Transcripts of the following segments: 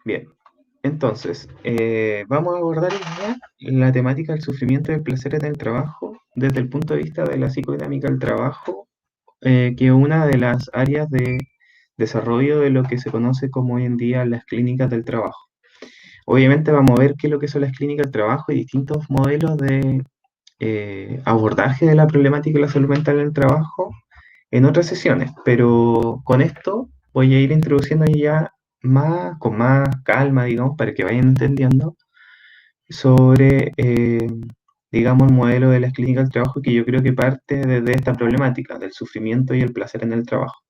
Bien, entonces, vamos a abordar hoy día la temática del sufrimiento y el placer en el trabajo desde el punto de vista de la psicodinámica del trabajo, que es una de las áreas de desarrollo de lo que se conoce como hoy en día las clínicas del trabajo. Obviamente vamos a ver qué es lo que son las clínicas del trabajo y distintos modelos de abordaje de la problemática de la salud mental en el trabajo en otras sesiones, pero con esto voy a ir introduciendo ya con más calma, digamos, para que vayan entendiendo sobre, digamos, el modelo de las clínicas del trabajo que yo creo que parte desde esta problemática del sufrimiento y el placer en el trabajo.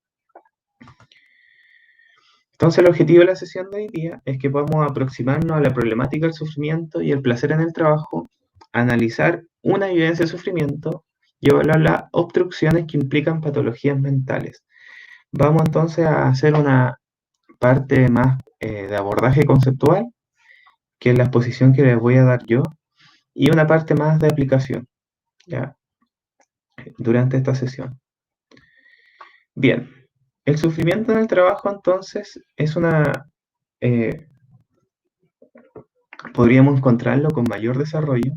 Entonces, el objetivo de la sesión de hoy día es que podamos aproximarnos a la problemática del sufrimiento y el placer en el trabajo, analizar una evidencia de sufrimiento y evaluar las obstrucciones que implican patologías mentales. Vamos entonces a hacer una parte más de abordaje conceptual, que es la exposición que les voy a dar yo, y una parte más de aplicación, ¿ya? Durante esta sesión. Bien, el sufrimiento en el trabajo entonces es eh, podríamos encontrarlo con mayor desarrollo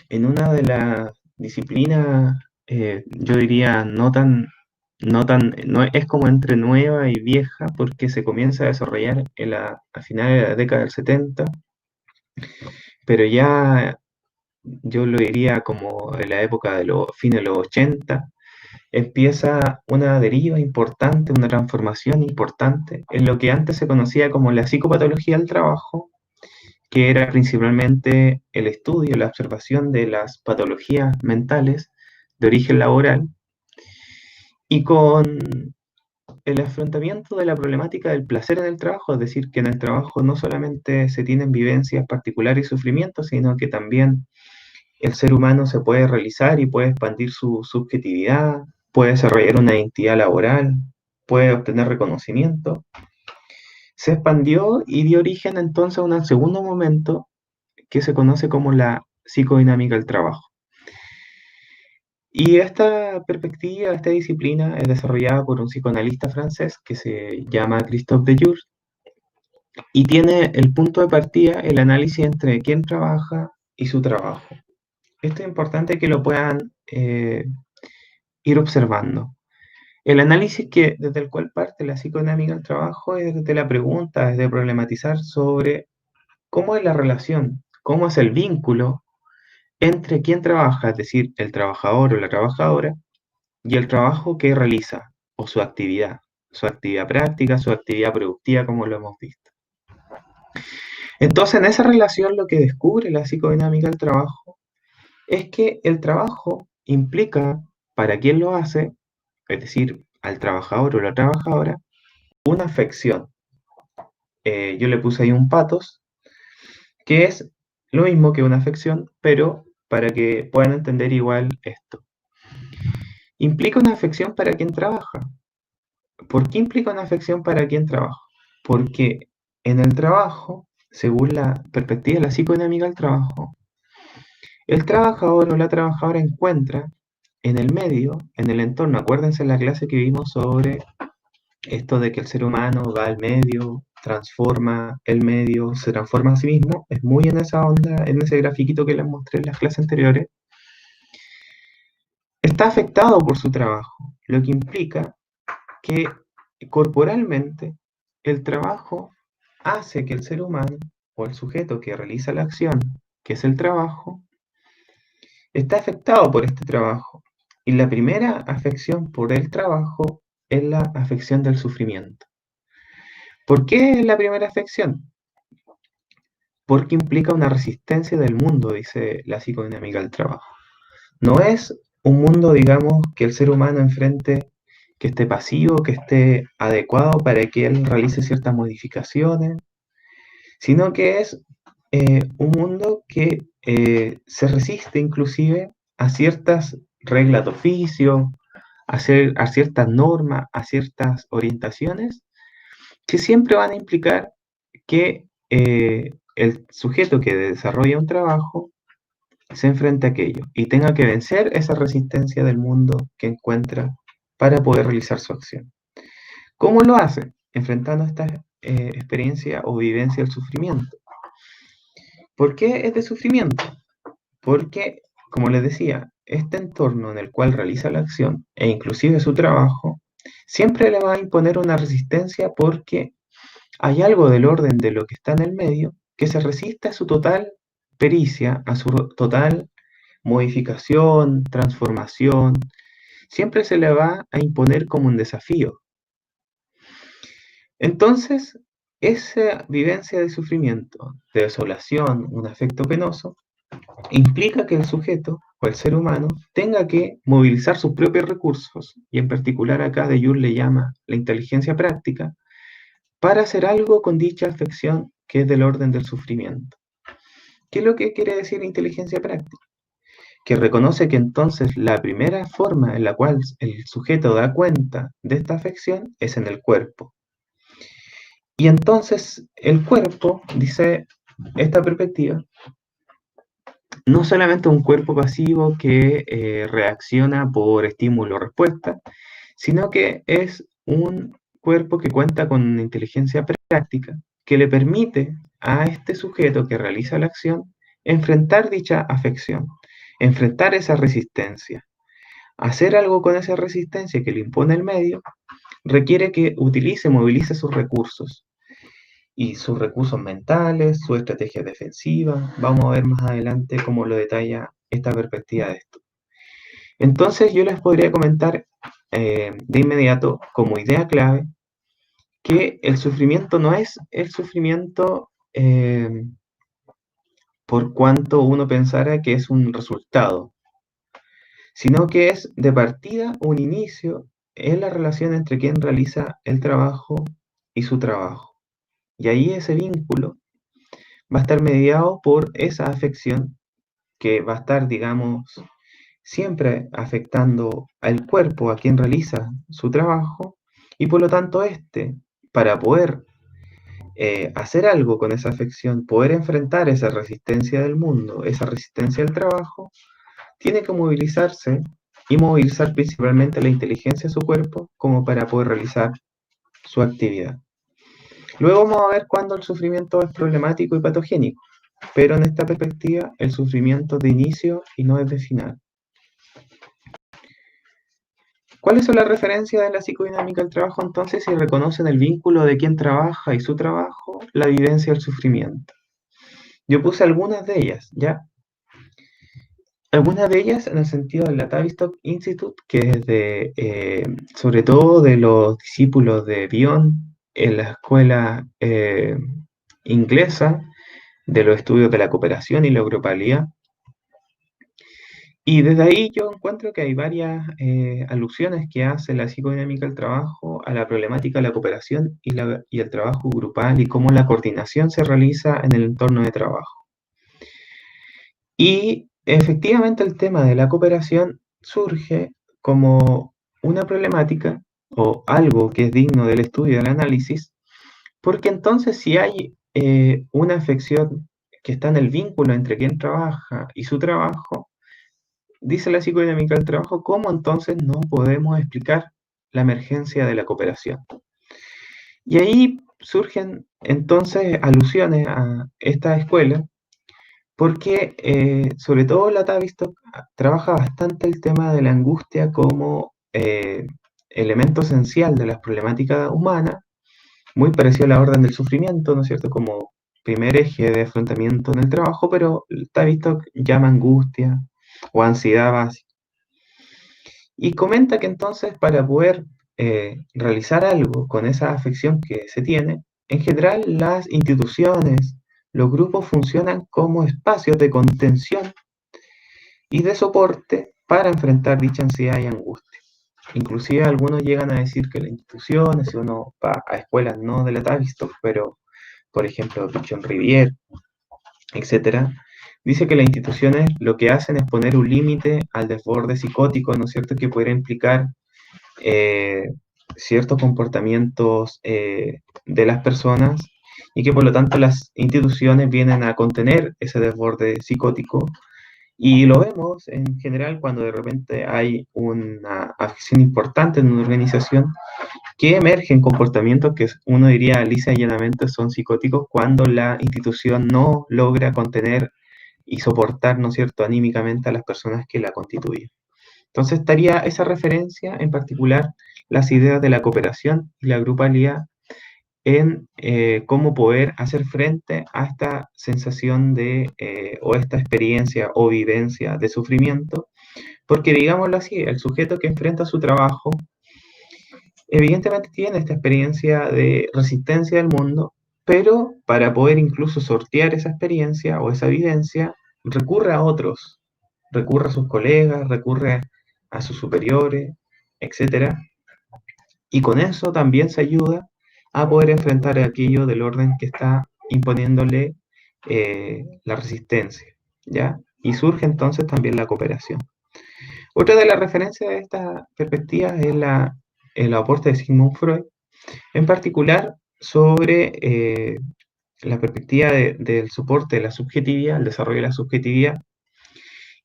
en una de las disciplinas, yo diría, no es como entre nueva y vieja, porque se comienza a desarrollar a finales de la década del 70, pero ya yo lo diría como en la época de los fines de los 80, empieza una deriva importante, una transformación importante en lo que antes se conocía como la psicopatología del trabajo, que era principalmente el estudio, la observación de las patologías mentales de origen laboral, y con el afrontamiento de la problemática del placer en el trabajo, es decir, que en el trabajo no solamente se tienen vivencias particulares y sufrimientos, sino que también el ser humano se puede realizar y puede expandir su subjetividad, puede desarrollar una identidad laboral, puede obtener reconocimiento. Se expandió y dio origen entonces a un segundo momento que se conoce como la psicodinámica del trabajo. Y esta perspectiva, esta disciplina es desarrollada por un psicoanalista francés que se llama Christophe Dejour y tiene el punto de partida el análisis entre quién trabaja y su trabajo. Esto es importante que lo puedan ir observando. El análisis desde el cual parte la psicodinámica del trabajo es desde la pregunta, es de problematizar sobre cómo es la relación, cómo es el vínculo entre quien trabaja, es decir, el trabajador o la trabajadora, y el trabajo que realiza, o su actividad práctica, su actividad productiva, como lo hemos visto. Entonces, en esa relación lo que descubre la psicodinámica del trabajo es que el trabajo implica, para quien lo hace, es decir, al trabajador o la trabajadora, una afección. Yo le puse ahí un patos, que es lo mismo que una afección, pero para que puedan entender igual esto. Implica una afección para quien trabaja. ¿Por qué implica una afección para quien trabaja? Porque en el trabajo, según la perspectiva de la psicodinámica del trabajo, el trabajador o la trabajadora encuentra en el medio, en el entorno, acuérdense en la clase que vimos sobre esto de que el ser humano va al medio, transforma el medio, se transforma a sí mismo, es muy en esa onda, en ese grafiquito que les mostré en las clases anteriores, está afectado por su trabajo, lo que implica que corporalmente el trabajo hace que el ser humano o el sujeto que realiza la acción, que es el trabajo, está afectado por este trabajo. Y la primera afección por el trabajo es la afección del sufrimiento. ¿Por qué es la primera afección? Porque implica una resistencia del mundo, dice la psicodinámica del trabajo. No es un mundo, digamos, que el ser humano enfrente, que esté pasivo, que esté adecuado para que él realice ciertas modificaciones, sino que es un mundo que se resiste inclusive a ciertas reglas de oficio, a ciertas normas, a ciertas orientaciones, que siempre van a implicar que el sujeto que desarrolla un trabajo se enfrente a aquello y tenga que vencer esa resistencia del mundo que encuentra para poder realizar su acción. ¿Cómo lo hace? Enfrentando experiencia o vivencia del sufrimiento. ¿Por qué es de sufrimiento? Porque, como les decía, este entorno en el cual realiza la acción e inclusive su trabajo, siempre le va a imponer una resistencia porque hay algo del orden de lo que está en el medio que se resiste a su total pericia, a su total modificación, transformación, siempre se le va a imponer como un desafío. Entonces, esa vivencia de sufrimiento, de desolación, un afecto penoso, implica que el sujeto o el ser humano tenga que movilizar sus propios recursos, y en particular acá de Jung le llama la inteligencia práctica, para hacer algo con dicha afección que es del orden del sufrimiento. ¿Qué es lo que quiere decir inteligencia práctica? Que reconoce que entonces la primera forma en la cual el sujeto da cuenta de esta afección es en el cuerpo. Y entonces el cuerpo, dice esta perspectiva, no solamente un cuerpo pasivo que reacciona por estímulo-respuesta, sino que es un cuerpo que cuenta con una inteligencia práctica que le permite a este sujeto que realiza la acción enfrentar dicha afección, enfrentar esa resistencia. Hacer algo con esa resistencia que le impone el medio requiere que utilice, movilice sus recursos y sus recursos mentales, su estrategia defensiva. Vamos a ver más adelante cómo lo detalla esta perspectiva de esto. Entonces yo les podría comentar de inmediato como idea clave que el sufrimiento no es el sufrimiento por cuanto uno pensara que es un resultado, sino que es de partida un inicio en la relación entre quien realiza el trabajo y su trabajo. Y ahí ese vínculo va a estar mediado por esa afección que va a estar, digamos, siempre afectando al cuerpo, a quien realiza su trabajo, y por lo tanto para poder hacer algo con esa afección, poder enfrentar esa resistencia del mundo, esa resistencia del trabajo, tiene que movilizarse y movilizar principalmente la inteligencia de su cuerpo como para poder realizar su actividad. Luego vamos a ver cuándo el sufrimiento es problemático y patogénico, pero en esta perspectiva el sufrimiento es de inicio y no es de final. ¿Cuáles son las referencias de la psicodinámica del trabajo entonces si reconocen el vínculo de quien trabaja y su trabajo, la vivencia del sufrimiento? Yo puse algunas de ellas, ¿ya? Algunas de ellas en el sentido de la Tavistock Institute, que es sobre todo de los discípulos de Bion en la escuela inglesa, de los estudios de la cooperación y la grupalidad. Y desde ahí yo encuentro que hay varias alusiones que hace la psicodinámica del trabajo a la problemática de la cooperación y el trabajo grupal y cómo la coordinación se realiza en el entorno de trabajo. Y efectivamente el tema de la cooperación surge como una problemática o algo que es digno del estudio y del análisis, porque entonces si hay una afección que está en el vínculo entre quien trabaja y su trabajo, dice la psicodinámica del trabajo, ¿cómo entonces no podemos explicar la emergencia de la cooperación? Y ahí surgen entonces alusiones a esta escuela, porque sobre todo la Tavistock trabaja bastante el tema de la angustia como elemento esencial de las problemáticas humanas, muy parecido a la orden del sufrimiento, ¿no es cierto?, como primer eje de afrontamiento en el trabajo, pero Tavistock llama angustia o ansiedad básica. Y comenta que entonces para poder realizar algo con esa afección que se tiene, en general las instituciones, los grupos funcionan como espacios de contención y de soporte para enfrentar dicha ansiedad y angustia. Inclusive algunos llegan a decir que las instituciones, si uno va a escuelas no de la Tavistock, pero por ejemplo Pichon Rivière, etcétera, dice que las instituciones lo que hacen es poner un límite al desborde psicótico, ¿no es cierto?, que pudiera implicar ciertos comportamientos de las personas y que por lo tanto las instituciones vienen a contener ese desborde psicótico. Y lo vemos en general cuando de repente hay una acción importante en una organización que emergen comportamientos que uno diría lisa y llanamente son psicóticos cuando la institución no logra contener y soportar, ¿no es cierto?, anímicamente a las personas que la constituyen. Entonces estaría esa referencia, en particular, las ideas de la cooperación y la grupalidad en cómo poder hacer frente a esta sensación de, o esta experiencia o vivencia de sufrimiento, porque digámoslo así, el sujeto que enfrenta su trabajo evidentemente tiene esta experiencia de resistencia al mundo, pero para poder incluso sortear esa experiencia o esa vivencia, recurre a otros, recurre a sus colegas, recurre a sus superiores, etcétera, y con eso también se ayuda a poder enfrentar aquello del orden que está imponiéndole la resistencia, ¿ya? Y surge entonces también la cooperación. Otra de las referencias de esta perspectiva es el aporte de Sigmund Freud, en particular sobre la perspectiva del soporte de la subjetividad, el desarrollo de la subjetividad,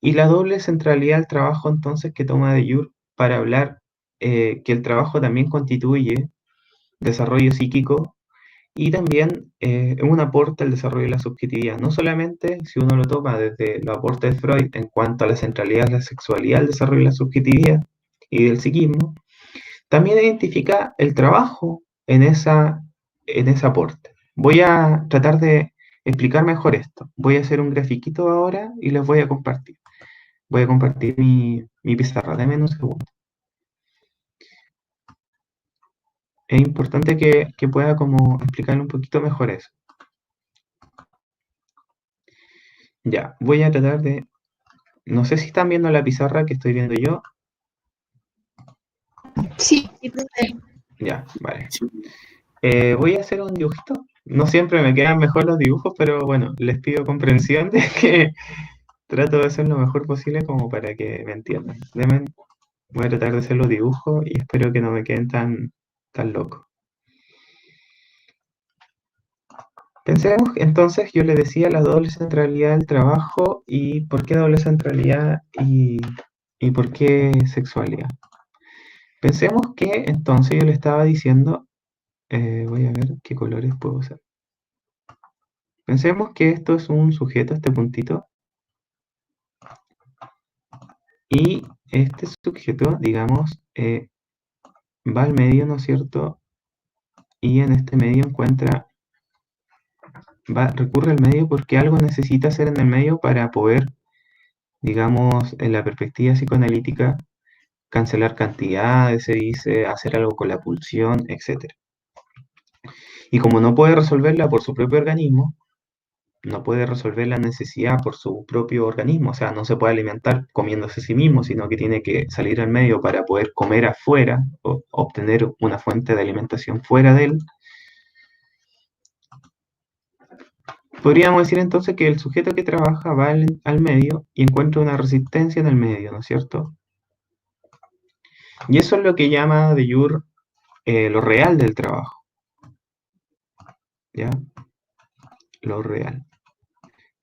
y la doble centralidad del trabajo entonces que toma de Jung para hablar que el trabajo también constituye desarrollo psíquico y también un aporte al desarrollo de la subjetividad. No solamente si uno lo toma desde los aportes de Freud en cuanto a la centralidad de la sexualidad, el desarrollo de la subjetividad y del psiquismo, también identifica el trabajo en ese aporte. Voy a tratar de explicar mejor esto. Voy a hacer un grafiquito ahora y les voy a compartir. Voy a compartir mi pizarra. Deme un segundo. Es importante que pueda como explicarle un poquito mejor eso. Ya, voy a tratar de... No sé si están viendo la pizarra que estoy viendo yo. Sí, profe. Ya, vale. Voy a hacer un dibujito. No siempre me quedan mejor los dibujos, pero bueno, les pido comprensión de que trato de hacer lo mejor posible como para que me entiendan. Voy a tratar de hacer los dibujos y espero que no me queden tan locos. Pensemos entonces, yo le decía la doble centralidad del trabajo y por qué doble centralidad y por qué sexualidad. Pensemos que entonces yo le estaba diciendo, voy a ver qué colores puedo usar. Pensemos que esto es un sujeto, este puntito, y este sujeto, digamos, va al medio, ¿no es cierto? Y en este medio recurre al medio porque algo necesita hacer en el medio para poder, digamos, en la perspectiva psicoanalítica, cancelar cantidades, se dice, hacer algo con la pulsión, etc. Y como no puede resolverla por su propio organismo, no puede resolver la necesidad por su propio organismo, o sea, no se puede alimentar comiéndose a sí mismo, sino que tiene que salir al medio para poder comer afuera o obtener una fuente de alimentación fuera de él. Podríamos decir entonces que el sujeto que trabaja va al medio y encuentra una resistencia en el medio, ¿no es cierto? Y eso es lo que llama de Jung lo real del trabajo, ¿ya? Lo real,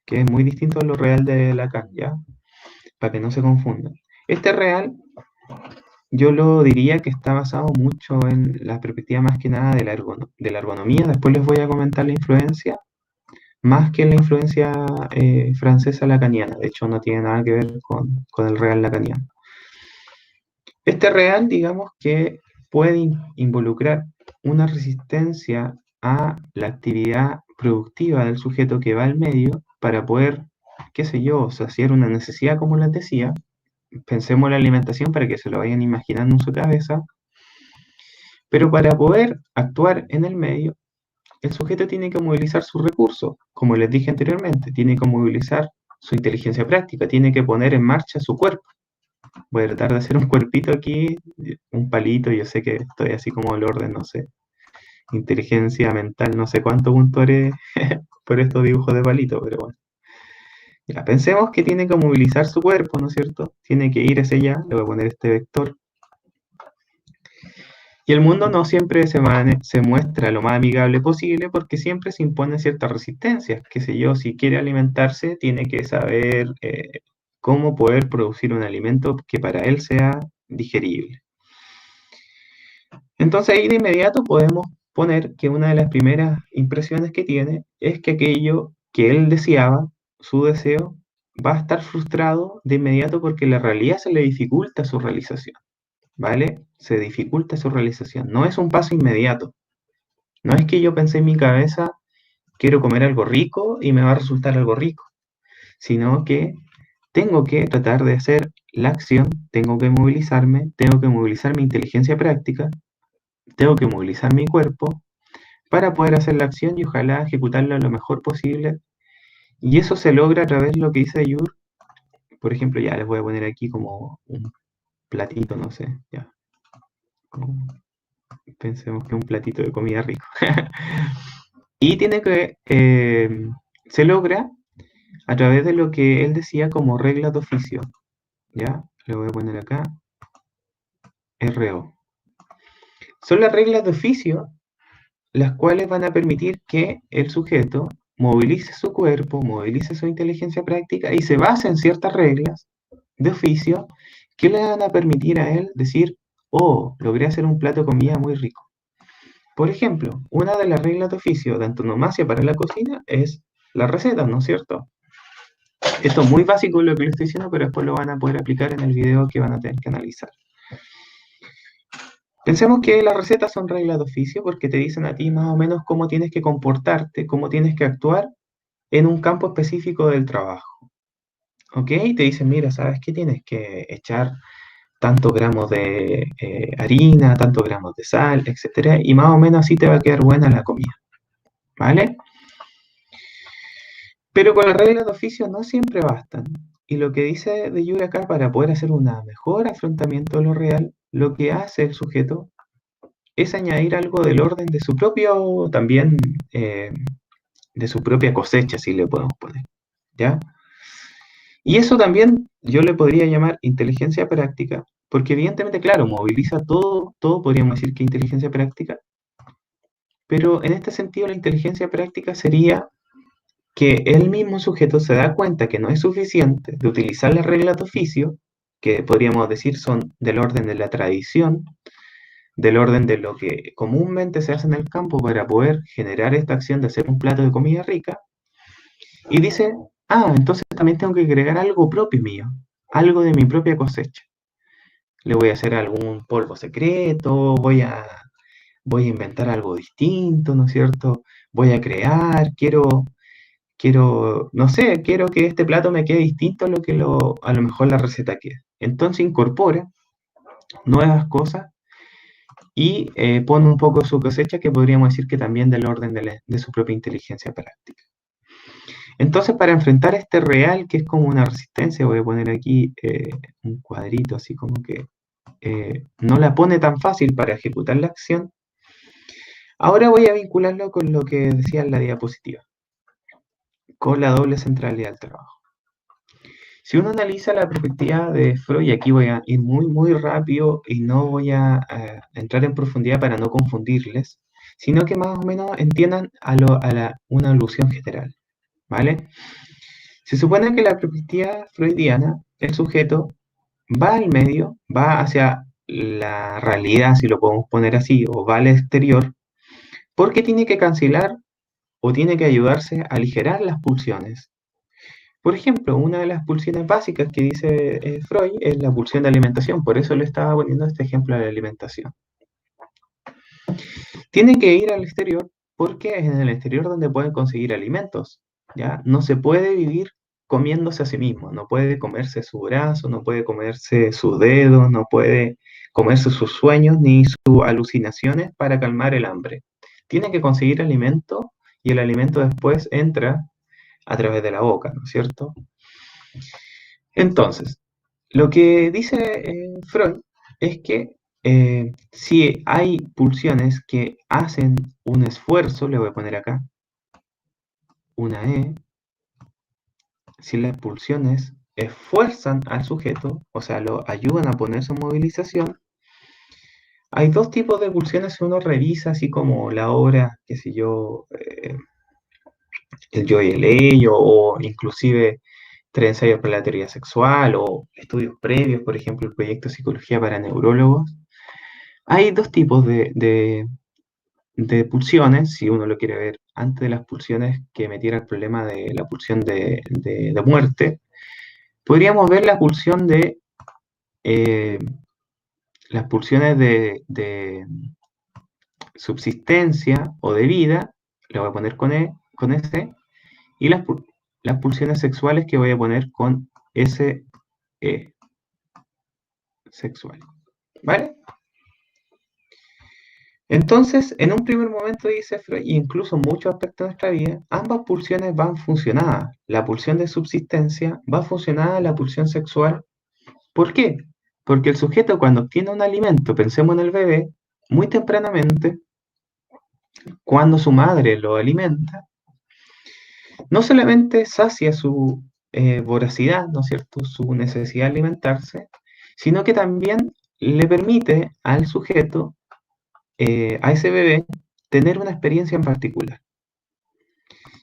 que es muy distinto a lo real de Lacan, ¿ya? Para que no se confundan. Este real, yo lo diría que está basado mucho en la perspectiva más que nada de de la ergonomía, después les voy a comentar la influencia, más que la influencia francesa lacaniana, de hecho no tiene nada que ver con el real lacaniano. Este real, digamos que puede involucrar una resistencia a la actividad productiva del sujeto que va al medio para poder, qué sé yo, saciar una necesidad, como les decía. Pensemos en la alimentación para que se lo vayan imaginando en su cabeza. Pero para poder actuar en el medio, el sujeto tiene que movilizar sus recursos, como les dije anteriormente, tiene que movilizar su inteligencia práctica, tiene que poner en marcha su cuerpo. Voy a tratar de hacer un cuerpito aquí, un palito, yo sé que estoy así como el orden, no sé, inteligencia mental, no sé cuánto puntuaré por estos dibujos de palito, pero bueno. Ya, pensemos que tiene que movilizar su cuerpo, ¿no es cierto? Tiene que ir hacia allá, le voy a poner este vector. Y el mundo no siempre se muestra lo más amigable posible porque siempre se imponen ciertas resistencias. Qué sé yo, si quiere alimentarse, tiene que saber cómo poder producir un alimento que para él sea digerible. Entonces ahí de inmediato podemos poner que una de las primeras impresiones que tiene es que aquello que él deseaba, su deseo, va a estar frustrado de inmediato porque la realidad se le dificulta su realización, ¿vale? Se dificulta su realización. No es un paso inmediato. No es que yo pensé en mi cabeza, quiero comer algo rico y me va a resultar algo rico, sino que tengo que tratar de hacer la acción, tengo que movilizar mi inteligencia práctica, tengo que movilizar mi cuerpo para poder hacer la acción y ojalá ejecutarla lo mejor posible. Y eso se logra a través de lo que dice Ayur. Por ejemplo, ya les voy a poner aquí como un platito, no sé, ya. Como- Pensemos que un platito de comida rico. Y tiene que, se logra a través de lo que él decía como reglas de oficio. ¿Ya? Le voy a poner acá, RO. Son las reglas de oficio las cuales van a permitir que el sujeto movilice su cuerpo, movilice su inteligencia práctica y se base en ciertas reglas de oficio que le van a permitir a él decir, oh, logré hacer un plato de comida muy rico. Por ejemplo, una de las reglas de oficio de antonomasia para la cocina es las recetas, ¿no es cierto? Esto es muy básico lo que le estoy diciendo, pero después lo van a poder aplicar en el video que van a tener que analizar. Pensemos que las recetas son reglas de oficio porque te dicen a ti más o menos cómo tienes que comportarte, cómo tienes que actuar en un campo específico del trabajo. ¿Ok? Te dicen, mira, ¿sabes qué? Tienes que echar tantos gramos de harina, tantos gramos de sal, etcétera, y más o menos así te va a quedar buena la comida. ¿Vale? Pero con las reglas de oficio no siempre bastan. Y lo que dice de Yuri acá, para poder hacer un mejor afrontamiento de lo real, lo que hace el sujeto es añadir algo del orden de su propio, también, eh, de su propia cosecha, si le podemos poner. ¿Ya? Y eso también yo le podría llamar inteligencia práctica, porque evidentemente, claro, moviliza todo, todo podríamos decir que inteligencia práctica, pero en este sentido la inteligencia práctica sería que el mismo sujeto se da cuenta que no es suficiente de utilizar las reglas de oficio, que podríamos decir son del orden de la tradición, del orden de lo que comúnmente se hace en el campo para poder generar esta acción de hacer un plato de comida rica, y dice, ah, entonces también tengo que agregar algo propio mío, algo de mi propia cosecha. Le voy a hacer algún polvo secreto, voy a inventar algo distinto, ¿no es cierto? Voy a crear, quiero, no sé, quiero que este plato me quede distinto a lo que a lo mejor la receta queda. Entonces incorpora nuevas cosas y pone un poco su cosecha que podríamos decir que también del orden de su propia inteligencia práctica. Entonces, para enfrentar este real, que es como una resistencia, voy a poner aquí un cuadrito así como que no la pone tan fácil para ejecutar la acción. Ahora voy a vincularlo con lo que decía en la diapositiva, con la doble centralidad del trabajo. Si uno analiza la perspectiva de Freud, y aquí voy a ir muy, muy rápido y no voy a entrar en profundidad para no confundirles, sino que más o menos entiendan una alusión general, ¿vale? Se supone que la perspectiva freudiana, el sujeto va al medio, va hacia la realidad, si lo podemos poner así, o va al exterior, porque tiene que cancelar o tiene que ayudarse a aligerar las pulsiones. Por ejemplo, una de las pulsiones básicas que dice Freud es la pulsión de alimentación, por eso le estaba poniendo este ejemplo de la alimentación. Tiene que ir al exterior porque es en el exterior donde pueden conseguir alimentos, ¿ya? No se puede vivir comiéndose a sí mismo, no puede comerse su brazo, no puede comerse sus dedos, no puede comerse sus sueños ni sus alucinaciones para calmar el hambre. Tiene que conseguir alimento y el alimento después entra a través de la boca, ¿no es cierto? Entonces, lo que dice Freud es que si hay pulsiones que hacen un esfuerzo, le voy a poner acá una E, si las pulsiones esfuerzan al sujeto, o sea, lo ayudan a ponerse en movilización, hay dos tipos de pulsiones si uno revisa, así como la obra, qué sé yo, El yo y el ello, o inclusive Tres ensayos para la teoría sexual, o estudios previos, por ejemplo, el proyecto Psicología para Neurólogos. Hay dos tipos de pulsiones, si uno lo quiere ver, antes de las pulsiones que metiera el problema de la pulsión de muerte, podríamos ver la pulsión eh, las pulsiones de subsistencia o de vida, le voy a poner con S, y las pulsiones sexuales que voy a poner con SE, sexual. ¿Vale? Entonces, en un primer momento, dice Freud, e incluso en muchos aspectos de nuestra vida, ambas pulsiones van funcionadas. La pulsión de subsistencia va funcionada a la pulsión sexual. ¿Por qué? Porque el sujeto cuando obtiene un alimento, pensemos en el bebé, muy tempranamente, cuando su madre lo alimenta, no solamente sacia su voracidad, ¿no es cierto?, su necesidad de alimentarse, sino que también le permite al sujeto, a ese bebé, tener una experiencia en particular.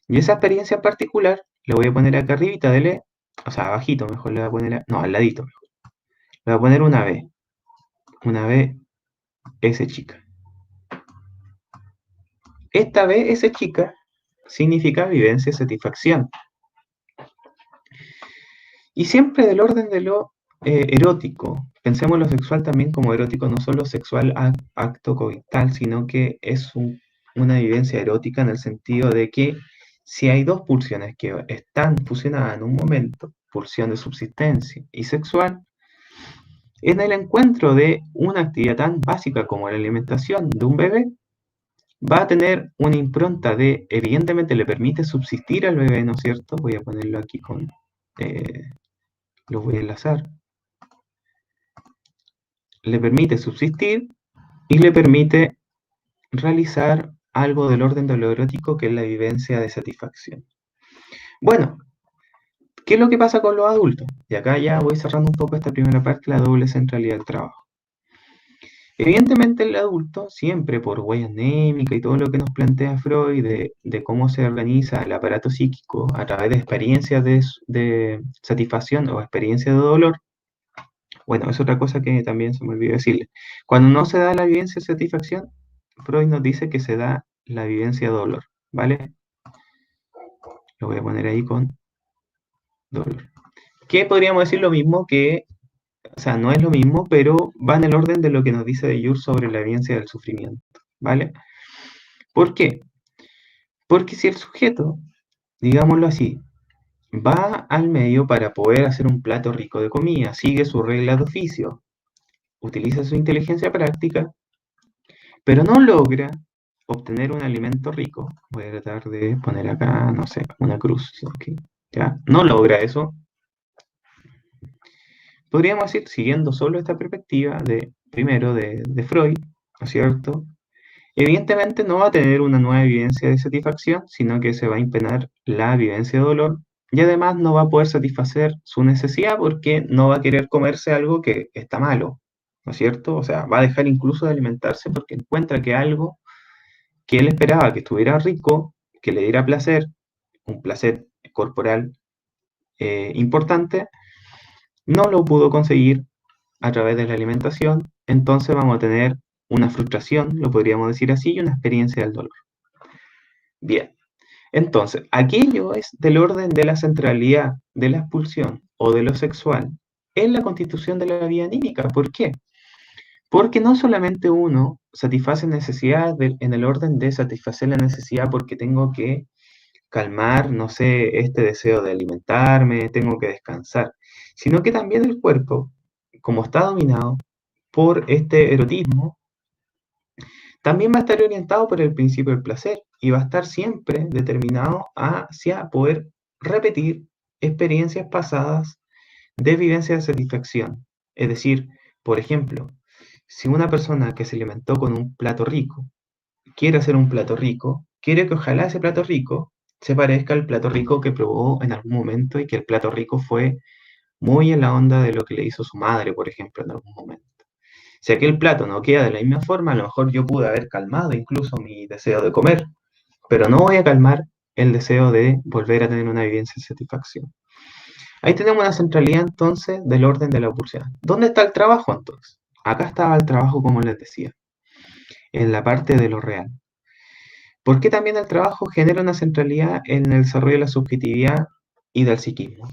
Y esa experiencia en particular, le voy a poner acá arribita, dele, o sea, abajito mejor le voy a poner, no, al ladito mejor. Le voy a poner una B, S chica. Esta B, S chica, significa vivencia y satisfacción. Y siempre del orden de lo erótico. Pensemos lo sexual también como erótico, no solo sexual acto coital, sino que es una vivencia erótica en el sentido de que si hay dos pulsiones que están fusionadas en un momento, pulsión de subsistencia y sexual, en el encuentro de una actividad tan básica como la alimentación de un bebé, va a tener una impronta de, evidentemente le permite subsistir al bebé, ¿no es cierto? Voy a ponerlo aquí con, lo voy a enlazar. Le permite subsistir y le permite realizar algo del orden de lo erótico que es la vivencia de satisfacción. Bueno, ¿qué es lo que pasa con los adultos? Y acá ya voy cerrando un poco esta primera parte, la doble centralidad del trabajo. Evidentemente el adulto, siempre por huella anémica y todo lo que nos plantea Freud de cómo se organiza el aparato psíquico a través de experiencias de satisfacción o experiencias de dolor, bueno, es otra cosa que también se me olvidó decirle. Cuando no se da la vivencia de satisfacción, Freud nos dice que se da la vivencia de dolor, ¿vale? Lo voy a poner ahí con dolor. Que podríamos decir lo mismo que, o sea, no es lo mismo, pero va en el orden de lo que nos dice de Jung sobre la vivencia del sufrimiento, ¿vale? ¿Por qué? Porque si el sujeto, digámoslo así, va al medio para poder hacer un plato rico de comida, sigue su regla de oficio, utiliza su inteligencia práctica, pero no logra obtener un alimento rico, voy a tratar de poner acá, no sé, una cruz, ¿ok? ¿Ya? No logra eso. Podríamos decir, siguiendo solo esta perspectiva de, primero, de Freud, ¿no es cierto? Evidentemente no va a tener una nueva vivencia de satisfacción, sino que se va a impenar la vivencia de dolor y además no va a poder satisfacer su necesidad porque no va a querer comerse algo que está malo, ¿no es cierto? O sea, va a dejar incluso de alimentarse porque encuentra que algo que él esperaba que estuviera rico, que le diera placer, un placer corporal importante, no lo pudo conseguir a través de la alimentación, entonces vamos a tener una frustración, lo podríamos decir así, y una experiencia del dolor. Bien, entonces, aquello es del orden de la centralidad de la expulsión o de lo sexual en la constitución de la vida anímica. ¿Por qué? Porque no solamente uno satisface necesidades en el orden de satisfacer la necesidad porque tengo que calmar, no sé, este deseo de alimentarme, tengo que descansar, sino que también el cuerpo, como está dominado por este erotismo, también va a estar orientado por el principio del placer y va a estar siempre determinado hacia poder repetir experiencias pasadas de vivencia de satisfacción. Es decir, por ejemplo, si una persona que se alimentó con un plato rico quiere hacer un plato rico, quiere que ojalá ese plato rico se parezca al plato rico que probó en algún momento y que el plato rico fue muy en la onda de lo que le hizo su madre, por ejemplo, en algún momento. Si aquel plato no queda de la misma forma, a lo mejor yo pude haber calmado incluso mi deseo de comer, pero no voy a calmar el deseo de volver a tener una vivencia de satisfacción. Ahí tenemos una centralidad entonces del orden de la pulsión. ¿Dónde está el trabajo entonces? Acá estaba el trabajo, como les decía. en la parte de lo real. ¿Por qué también el trabajo genera una centralidad en el desarrollo de la subjetividad y del psiquismo?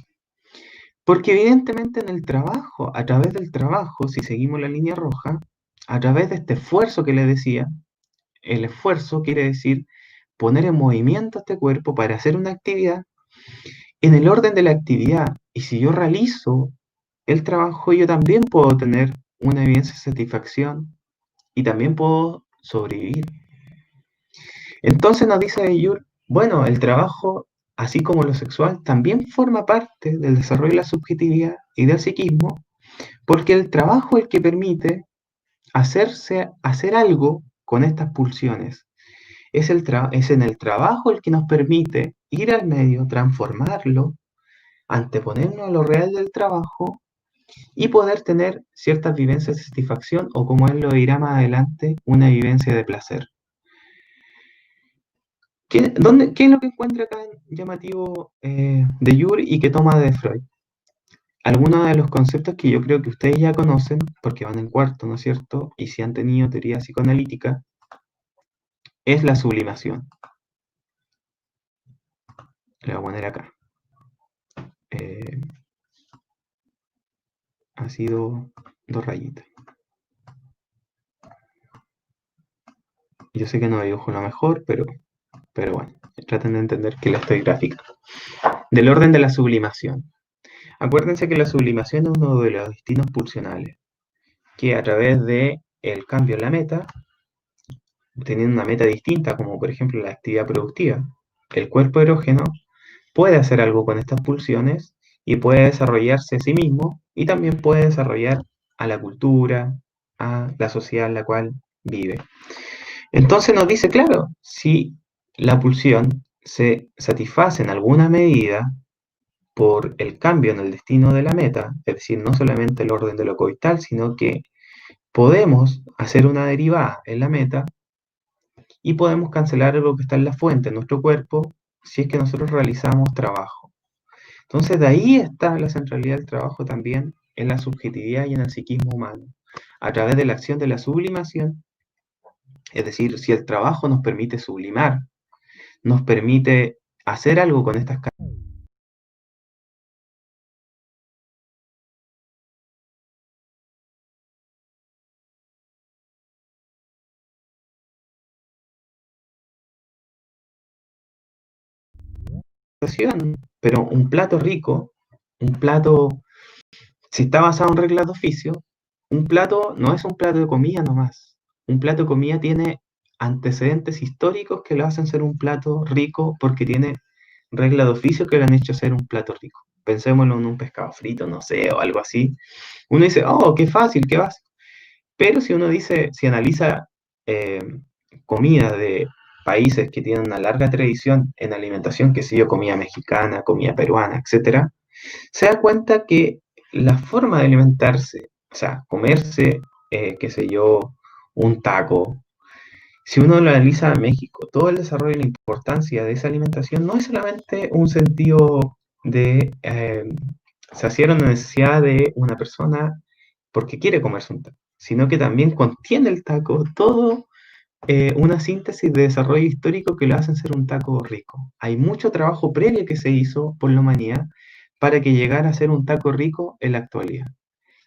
Porque evidentemente en el trabajo, a través del trabajo, si seguimos la línea roja, a través de este esfuerzo que le decía, el esfuerzo quiere decir poner en movimiento este cuerpo para hacer una actividad en el orden de la actividad. Y si yo realizo el trabajo, yo también puedo tener una evidencia de satisfacción y también puedo sobrevivir. Entonces nos dice Bellur, bueno, el trabajo, así como lo sexual, también forma parte del desarrollo de la subjetividad y del psiquismo, porque el trabajo es el que permite hacer algo con estas pulsiones. Es en el trabajo el que nos permite ir al medio, transformarlo, anteponernos a lo real del trabajo y poder tener ciertas vivencias de satisfacción o, como él lo dirá más adelante, una vivencia de placer. ¿Qué es lo que encuentra acá llamativo de Jung y que toma de Freud? Algunos de los conceptos que yo creo que ustedes ya conocen, porque van en cuarto, ¿no es cierto? Y si han tenido teoría psicoanalítica, es la sublimación. Le voy a poner acá. Eh, ha sido dos rayitas. Yo sé que no dibujo lo mejor, pero bueno, traten de entender que la estoy gráfica. Del orden de la sublimación. Acuérdense que la sublimación es uno de los destinos pulsionales, que a través de el cambio en la meta, teniendo una meta distinta, como por ejemplo la actividad productiva, el cuerpo erógeno puede hacer algo con estas pulsiones y puede desarrollarse a sí mismo y también puede desarrollar a la cultura, a la sociedad en la cual vive. Entonces nos dice, claro, si la pulsión se satisface en alguna medida por el cambio en el destino de la meta, es decir, no solamente el orden de lo coital, sino que podemos hacer una derivada en la meta y podemos cancelar algo que está en la fuente, en nuestro cuerpo, si es que nosotros realizamos trabajo. Entonces, de ahí está la centralidad del trabajo también en la subjetividad y en el psiquismo humano, a través de la acción de la sublimación, es decir, si el trabajo nos permite sublimar, nos permite hacer algo con estas situación, pero un plato rico, un plato, si está basado en reglas de oficio, un plato no es un plato de comida nomás. Un plato de comida tiene antecedentes históricos que lo hacen ser un plato rico porque tiene reglas de oficio que lo han hecho ser un plato rico. Pensémoslo en un pescado frito, no sé, o algo así. Uno dice, oh, qué fácil, qué vas. Pero si uno dice, si analiza eh, comida de países que tienen una larga tradición en alimentación, que sé yo, comida mexicana, comida peruana, etcétera, se da cuenta que la forma de alimentarse, o sea, comerse, qué sé yo, un taco, si uno lo analiza en México, todo el desarrollo y la importancia de esa alimentación no es solamente un sentido de saciar una necesidad de una persona porque quiere comerse un taco, sino que también contiene el taco todo una síntesis de desarrollo histórico que lo hacen ser un taco rico. Hay mucho trabajo previo que se hizo por la humanidad para que llegara a ser un taco rico en la actualidad.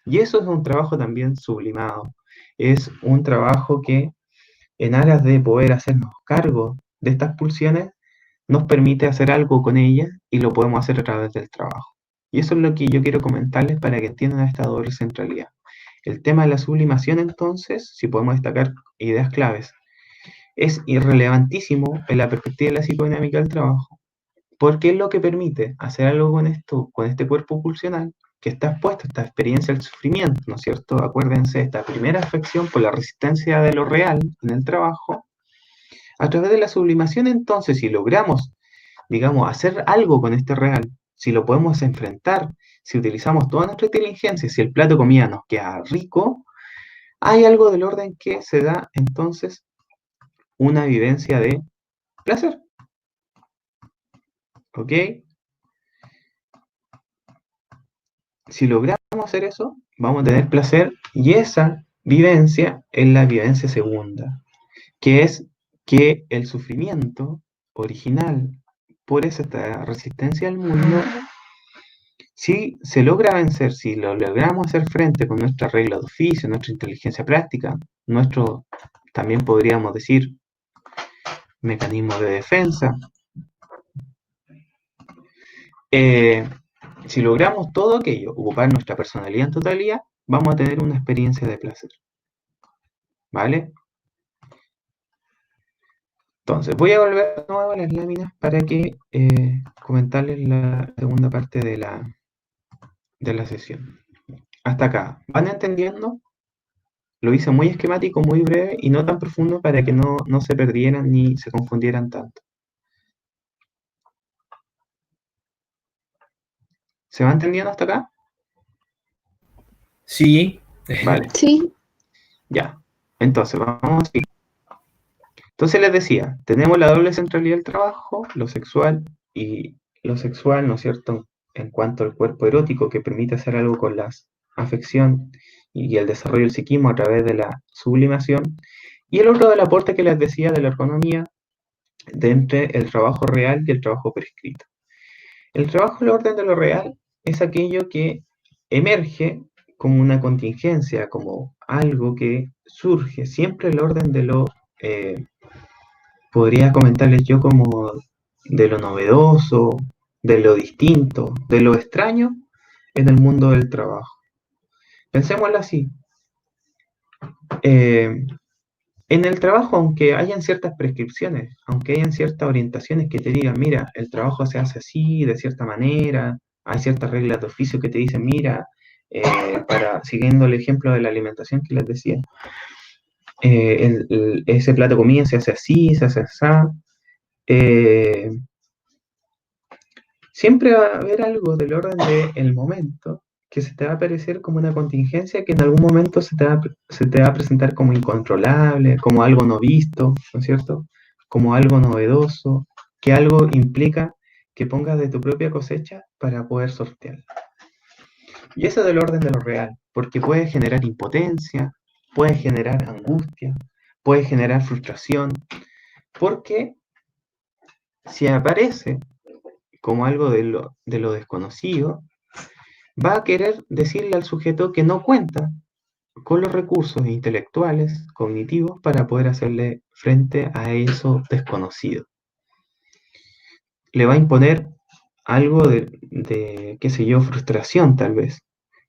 Y eso es un trabajo también sublimado. Es un trabajo que, en aras de poder hacernos cargo de estas pulsiones, nos permite hacer algo con ellas y lo podemos hacer a través del trabajo. Y eso es lo que yo quiero comentarles para que entiendan esta doble centralidad. El tema de la sublimación, entonces, si podemos destacar ideas claves, es irrelevantísimo en la perspectiva de la psicodinámica del trabajo, porque es lo que permite hacer algo con esto, con este cuerpo pulsional, que está expuesto a esta experiencia del sufrimiento, ¿no es cierto? Acuérdense, esta primera afección por la resistencia de lo real en el trabajo, a través de la sublimación, entonces, si logramos, digamos, hacer algo con este real, si lo podemos enfrentar, si utilizamos toda nuestra inteligencia, si el plato de comida nos queda rico, hay algo del orden que se da entonces una vivencia de placer, ¿ok? Si logramos hacer eso, vamos a tener placer y esa vivencia es la vivencia segunda, que es que el sufrimiento original por esta resistencia al mundo, si se logra vencer, si lo logramos hacer frente con nuestra regla de oficio, nuestra inteligencia práctica, nuestro, también podríamos decir, mecanismo de defensa, si logramos todo aquello, ocupar nuestra personalidad en totalidad, vamos a tener una experiencia de placer. ¿Vale? Entonces, voy a volver de nuevo a las láminas para que comentarles la segunda parte de la sesión. Hasta acá, ¿van entendiendo? Lo hice muy esquemático, muy breve y no tan profundo para que no se perdieran ni se confundieran tanto. ¿Se va entendiendo hasta acá? Sí. Vale. Sí. Ya. Entonces, vamos a seguir. Entonces les decía, tenemos la doble centralidad del trabajo, lo sexual y lo sexual, ¿no es cierto?, en cuanto al cuerpo erótico que permite hacer algo con la afección y el desarrollo del psiquismo a través de la sublimación. Y el otro del aporte que les decía de la ergonomía de entre el trabajo real y el trabajo prescrito. El trabajo en el orden de lo real es aquello que emerge como una contingencia, como algo que surge siempre en el orden de lo podría comentarles yo como de lo novedoso, de lo distinto, de lo extraño en el mundo del trabajo. Pensémoslo así. En el trabajo, aunque hayan ciertas prescripciones, aunque hayan ciertas orientaciones que te digan, mira, el trabajo se hace así, de cierta manera, hay ciertas reglas de oficio que te dicen, mira, siguiendo el ejemplo de la alimentación que les decía, ese plato de comida se hace así, se hace así, siempre va a haber algo del orden del momento que se te va a parecer como una contingencia que en algún momento se te va a presentar como incontrolable, como algo no visto, ¿no es cierto? Como algo novedoso, que algo implica que pongas de tu propia cosecha para poder sortearla. Y eso es del orden de lo real, porque puede generar impotencia, puede generar angustia, puede generar frustración, porque si aparece como algo de lo desconocido, va a querer decirle al sujeto que no cuenta con los recursos intelectuales, cognitivos, para poder hacerle frente a eso desconocido. Le va a imponer algo qué sé yo, frustración tal vez.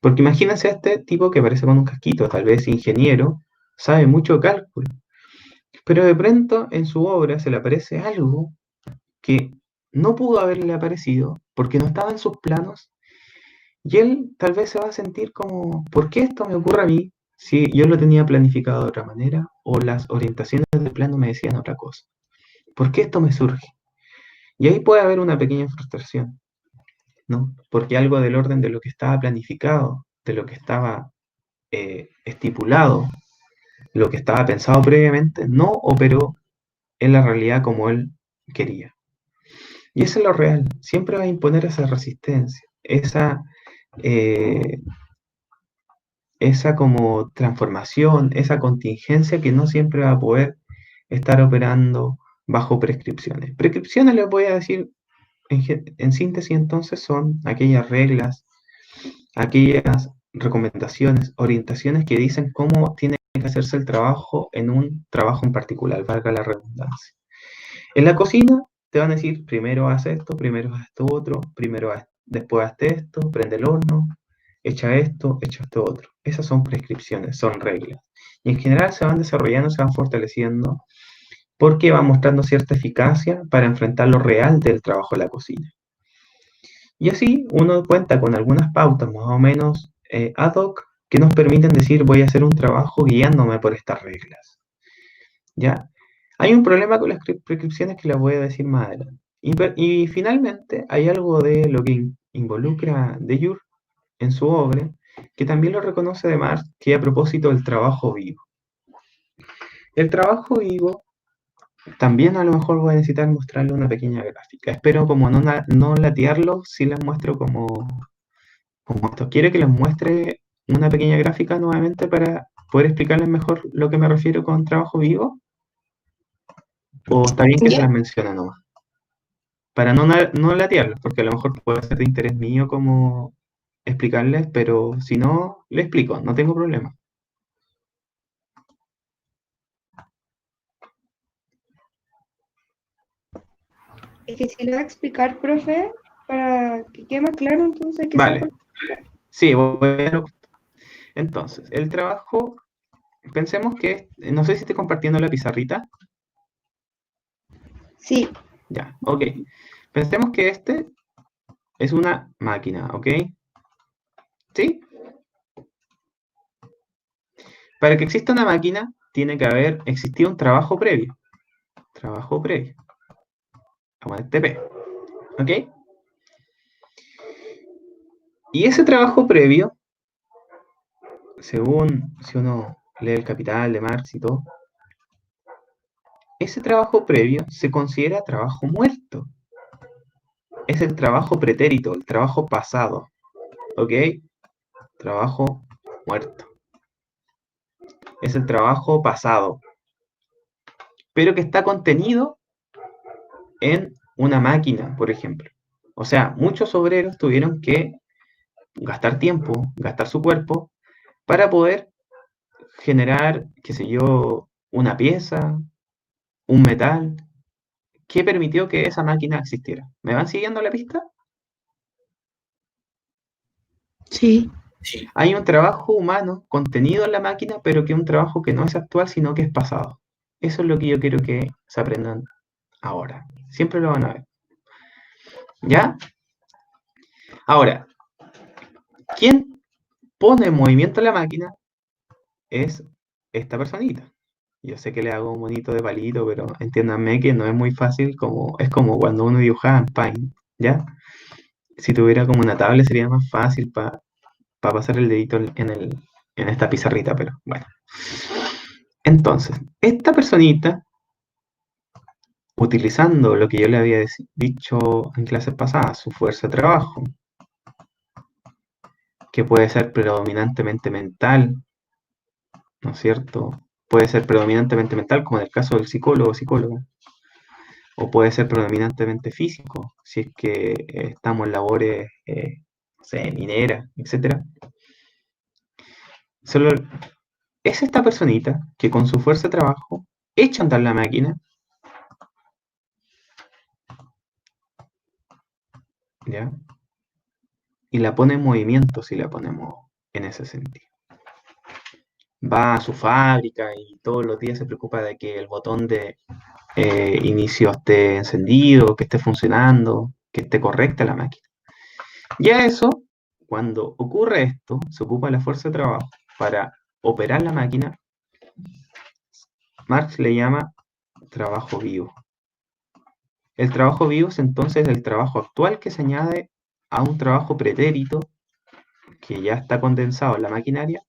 Porque imagínense a este tipo que parece con un casquito, tal vez ingeniero, sabe mucho cálculo, pero de pronto en su obra se le aparece algo que no pudo haberle aparecido porque no estaba en sus planos. Y él tal vez se va a sentir como, ¿por qué esto me ocurre a mí si yo lo tenía planificado de otra manera o las orientaciones del plano me decían otra cosa? ¿Por qué esto me surge? Y ahí puede haber una pequeña frustración, ¿no? Porque algo del orden de lo que estaba planificado, de lo que estaba estipulado, lo que estaba pensado previamente, no operó en la realidad como él quería. Y eso es lo real, siempre va a imponer esa resistencia, eh, esa como transformación, esa contingencia que no siempre va a poder estar operando bajo prescripciones. Prescripciones les voy a decir en síntesis entonces son aquellas reglas, aquellas recomendaciones, orientaciones que dicen cómo tiene que hacerse el trabajo en un trabajo en particular, valga la redundancia. En la cocina te van a decir, primero haz esto, primero haz esto otro, después haz esto, prende el horno, echa esto otro. Esas son prescripciones, son reglas. Y en general se van desarrollando, se van fortaleciendo, porque van mostrando cierta eficacia para enfrentar lo real del trabajo de la cocina. Y así uno cuenta con algunas pautas más o menos ad hoc que nos permiten decir voy a hacer un trabajo guiándome por estas reglas. ¿Ya? Hay un problema con las prescripciones que las voy a decir más adelante. Y finalmente hay algo de lo que involucra de Jure en su obra, que también lo reconoce de Marx, que a propósito del trabajo vivo. El trabajo vivo, también a lo mejor voy a necesitar mostrarle una pequeña gráfica. Espero como no latearlo si les muestro como esto. Quiero que les muestre una pequeña gráfica nuevamente para ¿Poder explicarles mejor lo que me refiero con trabajo vivo? ¿O está bien que se Ya. las mencione nomás? Para no latearlos, porque a lo mejor puede ser de interés mío como explicarles, pero si no, le explico, no tengo problema. Es que si lo va a explicar, profe, para que quede más claro, entonces que sea Vale, sí, voy a... Entonces, el trabajo, pensemos que, no sé si estoy compartiendo la pizarrita. Sí, Ya, ok. Pensemos que este es una máquina, ¿ok? ¿Sí? Para que exista una máquina, tiene que haber existido un trabajo previo. Trabajo previo. Vamos a poner TP, ¿ok? Y ese trabajo previo, según si uno lee el Capital de Marx y todo, ese trabajo previo se considera trabajo muerto. Es el trabajo pretérito, el trabajo pasado, ¿ok? Trabajo muerto. Es el trabajo pasado, pero que está contenido en una máquina, por ejemplo. O sea, muchos obreros tuvieron que gastar tiempo, gastar su cuerpo, para poder generar, qué sé yo, una pieza, un metal, que permitió que esa máquina existiera. ¿Me van siguiendo la pista? sí. Hay un trabajo humano contenido en la máquina, pero que es un trabajo que no es actual, sino que es pasado. Eso es lo que yo quiero que se aprendan ahora. Siempre lo van a ver. ¿Ya? Ahora, ¿quién pone en movimiento la máquina? Es esta personita. Yo sé que le hago un monito de palito, pero entiéndanme que no es muy fácil, es como cuando uno dibujaba en Paint, ¿ya? Si tuviera como una tablet sería más fácil para pasar el dedito en esta pizarrita, pero bueno. Entonces, esta personita, utilizando lo que yo le había dicho en clases pasadas, su fuerza de trabajo, que puede ser predominantemente mental, ¿no es cierto? Puede ser predominantemente mental, como en el caso del psicólogo o psicóloga, o puede ser predominantemente físico, si es que estamos en labores, no sé, mineras, etcétera. Solo es esta personita que con su fuerza de trabajo echa a andar la máquina, ¿ya? Y la pone en movimiento si la ponemos en ese sentido. Va a su fábrica y todos los días se preocupa de que el botón de inicio esté encendido, que esté funcionando, que esté correcta la máquina. Ya eso, cuando ocurre esto, se ocupa la fuerza de trabajo para operar la máquina. Marx le llama trabajo vivo. El trabajo vivo es entonces el trabajo actual que se añade a un trabajo pretérito que ya está condensado en la maquinaria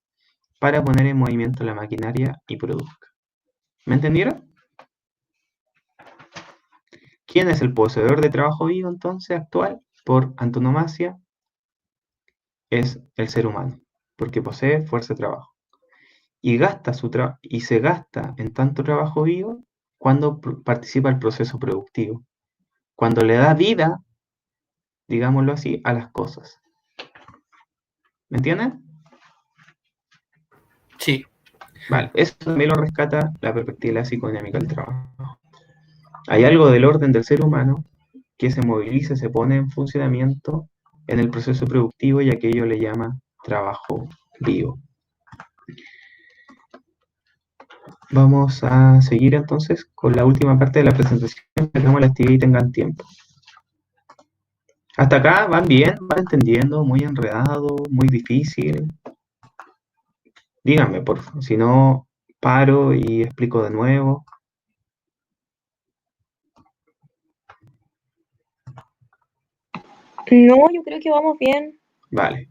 para poner en movimiento la maquinaria y produzca. ¿Me entendieron? ¿Quién es el poseedor de trabajo vivo entonces actual? Por antonomasia es el ser humano, porque posee fuerza de trabajo. Y se gasta en tanto trabajo vivo cuando participa el proceso productivo, cuando le da vida, digámoslo así, a las cosas. ¿Me entienden? Sí. Vale, eso también lo rescata la perspectiva de la psicodinámica del trabajo. Hay algo del orden del ser humano que se moviliza, se pone en funcionamiento en el proceso productivo y aquello le llama trabajo vivo. Vamos a seguir entonces con la última parte de la presentación, hagamos la actividad y tengan tiempo. Hasta acá van bien, van entendiendo, muy enredado, muy difícil. Díganme, por favor, si no, paro y explico de nuevo. No, yo creo que vamos bien. Vale.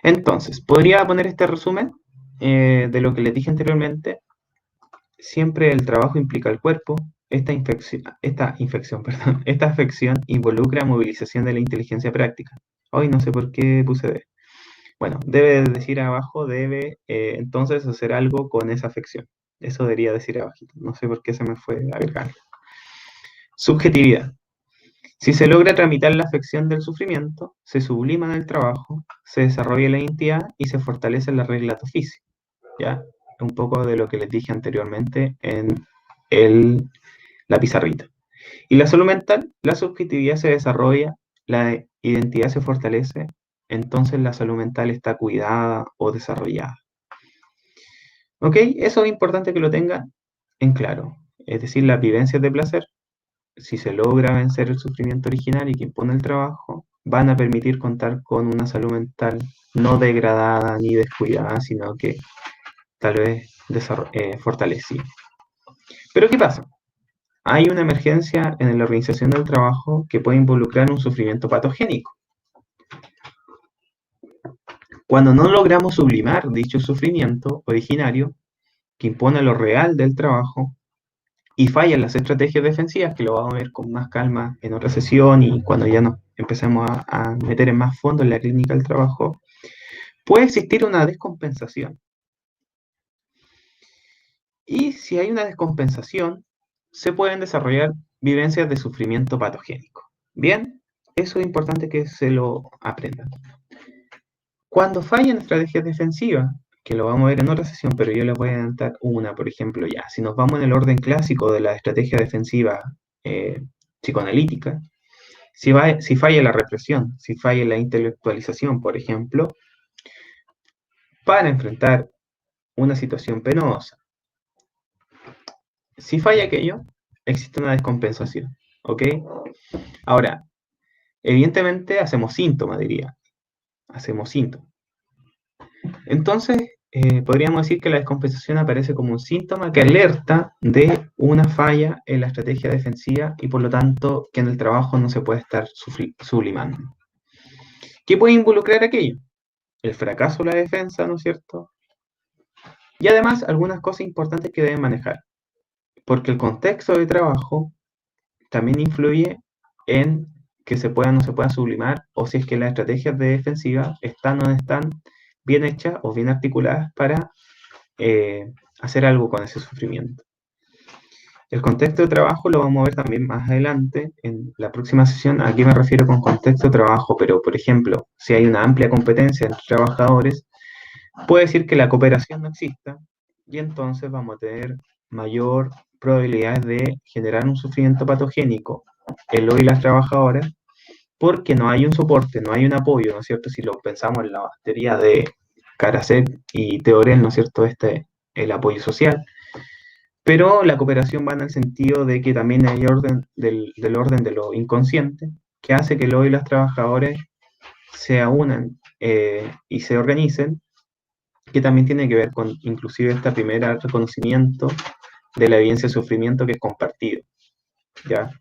Entonces, podría poner este resumen de lo que les dije anteriormente. Siempre el trabajo implica el cuerpo. Perdón, esta afección involucra movilización de la inteligencia práctica. Hoy no sé por qué puse de. Bueno, debe decir abajo, debe entonces hacer algo con esa afección. Eso debería decir abajito. No sé por qué se me fue a agregar. Subjetividad. Si se logra tramitar la afección del sufrimiento, se sublima en el trabajo, se desarrolla la identidad y se fortalece la regla física. ¿Ya? Un poco de lo que les dije anteriormente en la pizarrita. Y la salud mental, la subjetividad se desarrolla, la identidad se fortalece, entonces la salud mental está cuidada o desarrollada. ¿Ok? Eso es importante que lo tengan en claro. Es decir, las vivencias de placer, si se logra vencer el sufrimiento original y que impone el trabajo, van a permitir contar con una salud mental no degradada ni descuidada, sino que tal vez fortalecida. Pero ¿qué pasa? Hay una emergencia en la organización del trabajo que puede involucrar un sufrimiento patogénico. Cuando no logramos sublimar dicho sufrimiento originario que impone lo real del trabajo y fallan las estrategias defensivas, que lo vamos a ver con más calma en otra sesión y cuando ya nos empecemos a meter en más fondo en la clínica del trabajo, puede existir una descompensación. Y si hay una descompensación, se pueden desarrollar vivencias de sufrimiento patogénico. Bien, eso es importante que se lo aprendan. Cuando fallan estrategias defensivas, que lo vamos a ver en otra sesión, pero yo les voy a adelantar una, por ejemplo, ya. Si nos vamos en el orden clásico de la estrategia defensiva psicoanalítica, si falla la represión, si falla la intelectualización, por ejemplo, para enfrentar una situación penosa, si falla aquello, existe una descompensación, ¿ok? Ahora, evidentemente hacemos síntomas, diría. Hacemos síntomas. Entonces, podríamos decir que la descompensación aparece como un síntoma que alerta de una falla en la estrategia defensiva y por lo tanto que en el trabajo no se puede estar sublimando. ¿Qué puede involucrar aquello? El fracaso de la defensa, ¿no es cierto? Y además algunas cosas importantes que deben manejar, porque el contexto de trabajo también influye en que se pueda o no se pueda sublimar o si es que las estrategias de defensiva están o no están bien hechas o bien articuladas para hacer algo con ese sufrimiento. El contexto de trabajo lo vamos a ver también más adelante en la próxima sesión. ¿A qué me refiero con contexto de trabajo? Pero, por ejemplo, si hay una amplia competencia entre trabajadores, puede decir que la cooperación no exista y entonces vamos a tener mayor probabilidad de generar un sufrimiento patogénico en lo y las trabajadoras porque no hay un soporte, no hay un apoyo, ¿no es cierto? Si lo pensamos en la teoría de Karasek y Teorel, ¿no es cierto? El apoyo social. Pero la cooperación va en el sentido de que también hay orden del orden de lo inconsciente, que hace que los y las trabajadores se unan y se organicen, que también tiene que ver con inclusive este primer reconocimiento de la evidencia de sufrimiento que es compartido, ¿ya?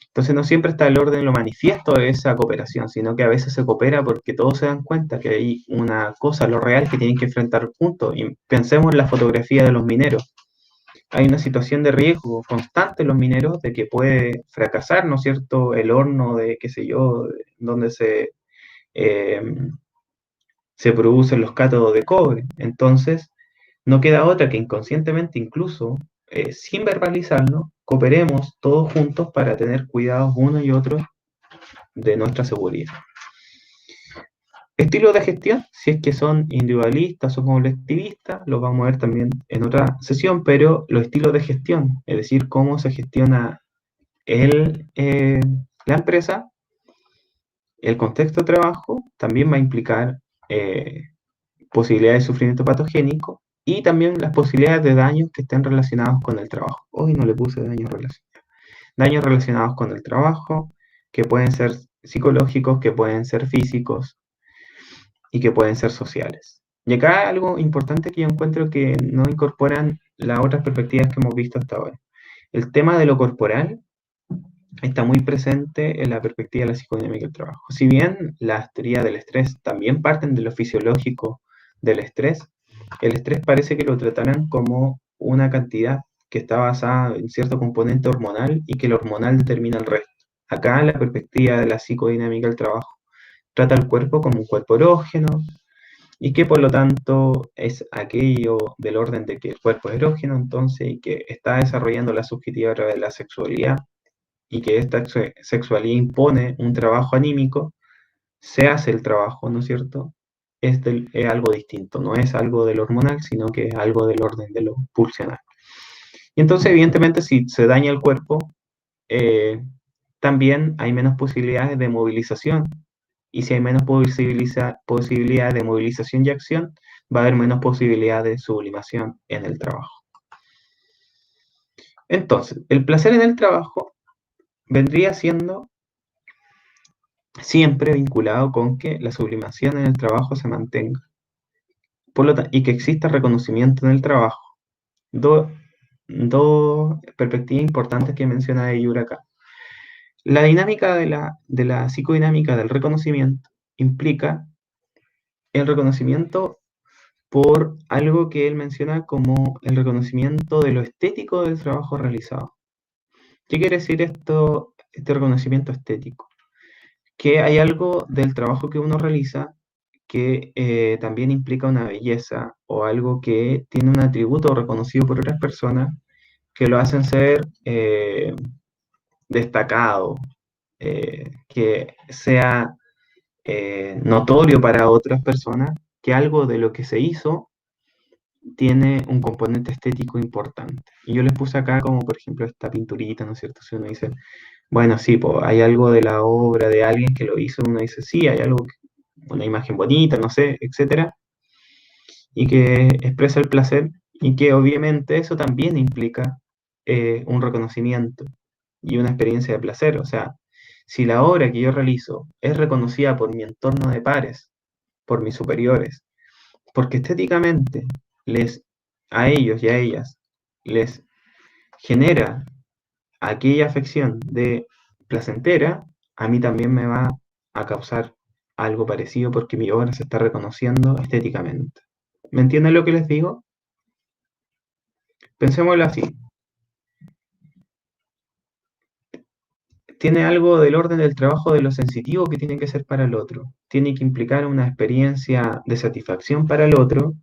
Entonces no siempre está el orden, lo manifiesto de esa cooperación, sino que a veces se coopera porque todos se dan cuenta que hay una cosa, lo real, que tienen que enfrentar juntos. Y pensemos en la fotografía de los mineros. Hay una situación de riesgo constante en los mineros de que puede fracasar, ¿no es cierto?, el horno de, qué sé yo, donde eh, se producen los cátodos de cobre. Entonces, no queda otra que inconscientemente, incluso sin verbalizarlo, cooperemos todos juntos para tener cuidados uno y otro de nuestra seguridad. Estilos de gestión, si es que son individualistas o colectivistas, los vamos a ver también en otra sesión, pero los estilos de gestión, es decir, cómo se gestiona la empresa, el contexto de trabajo, también va a implicar posibilidades de sufrimiento patogénico y también las posibilidades de daños que estén relacionados con el trabajo. Hoy no le puse daños relacionados. Daños relacionados con el trabajo, que pueden ser psicológicos, que pueden ser físicos y que pueden ser sociales. Y acá algo importante que yo encuentro que no incorporan las otras perspectivas que hemos visto hasta ahora. El tema de lo corporal está muy presente en la perspectiva de la psicodinámica del trabajo. Si bien las teorías del estrés también parten de lo fisiológico del estrés, el estrés parece que lo tratarán como una cantidad que está basada en cierto componente hormonal y que el hormonal determina el resto. Acá la perspectiva de la psicodinámica del trabajo trata al cuerpo como un cuerpo erógeno, y que por lo tanto es aquello del orden de que el cuerpo es erógeno, entonces, y que está desarrollando la subjetividad a través de la sexualidad, y que esta sexualidad impone un trabajo anímico, se hace el trabajo, ¿no es cierto? Es algo distinto, no es algo del hormonal, sino que es algo del orden de lo pulsional. Y entonces, evidentemente, si se daña el cuerpo, eh, también hay menos posibilidades de movilización. Y si hay menos posibilidades de movilización y acción, va a haber menos posibilidades de sublimación en el trabajo. Entonces, el placer en el trabajo vendría siendo siempre vinculado con que la sublimación en el trabajo se mantenga y que exista reconocimiento en el trabajo. Dos perspectivas importantes que menciona Eyur acá. La dinámica de la psicodinámica del reconocimiento implica el reconocimiento por algo que él menciona como el reconocimiento de lo estético del trabajo realizado. ¿Qué quiere decir esto, este reconocimiento estético? Que hay algo del trabajo que uno realiza que también implica una belleza o algo que tiene un atributo reconocido por otras personas que lo hacen ser destacado, que sea notorio para otras personas, que algo de lo que se hizo tiene un componente estético importante. Y yo les puse acá como, por ejemplo, esta pinturita, ¿no es cierto? Si uno dice, bueno, sí, pues, hay algo de la obra de alguien que lo hizo, uno dice, sí, hay algo, una imagen bonita, no sé, etcétera, y que expresa el placer, y que obviamente eso también implica un reconocimiento y una experiencia de placer. O sea, si la obra que yo realizo es reconocida por mi entorno de pares, por mis superiores, porque estéticamente les, a ellos y a ellas les genera aquella afección de placentera, a mí también me va a causar algo parecido porque mi obra se está reconociendo estéticamente. ¿Me entienden lo que les digo? Pensémoslo así. Tiene algo del orden del trabajo de lo sensitivo que tiene que ser para el otro. Tiene que implicar una experiencia de satisfacción para el otro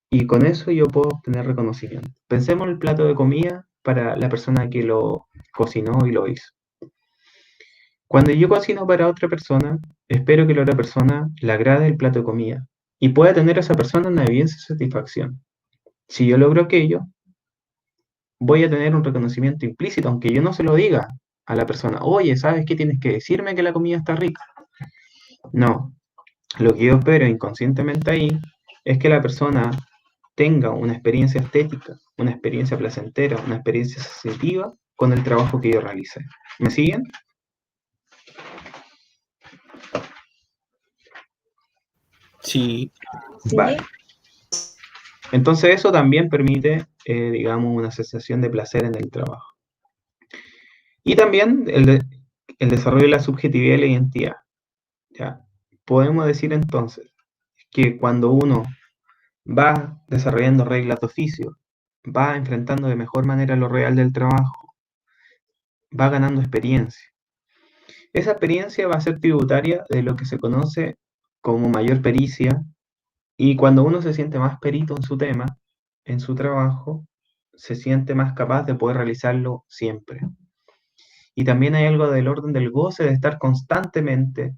y con eso yo puedo obtener reconocimiento. Pensemos en el plato de comida para la persona que lo cocinó y lo hizo. Cuando yo cocino para otra persona, espero que la otra persona le agrade el plato de comida y pueda tener a esa persona una evidencia de satisfacción. Si yo logro aquello, voy a tener un reconocimiento implícito, aunque yo no se lo diga a la persona, oye, ¿sabes qué? Tienes que decirme que la comida está rica. No, lo que yo espero inconscientemente ahí es que la persona tenga una experiencia estética, una experiencia placentera, una experiencia sensitiva con el trabajo que yo realicé. ¿Me siguen? Sí. Vale. Entonces eso también permite, digamos, una sensación de placer en el trabajo. Y también el desarrollo de la subjetividad y la identidad. ¿Ya? Podemos decir entonces que cuando uno va desarrollando reglas de oficio, va enfrentando de mejor manera lo real del trabajo, va ganando experiencia. Esa experiencia va a ser tributaria de lo que se conoce como mayor pericia, y cuando uno se siente más perito en su tema, en su trabajo, se siente más capaz de poder realizarlo siempre. Y también hay algo del orden del goce de estar constantemente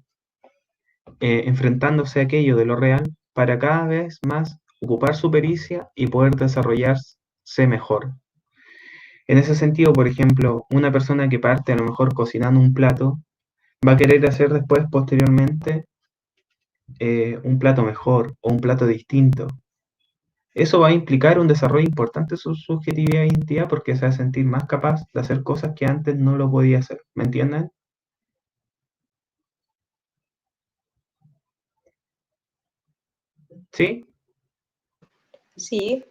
enfrentándose a aquello de lo real para cada vez más ocupar su pericia y poder desarrollarse mejor. En ese sentido, por ejemplo, una persona que parte a lo mejor cocinando un plato, va a querer hacer después, posteriormente, un plato mejor o un plato distinto. Eso va a implicar un desarrollo importante de su subjetividad e identidad porque se va a sentir más capaz de hacer cosas que antes no lo podía hacer. ¿Me entienden? ¿Sí? Sí.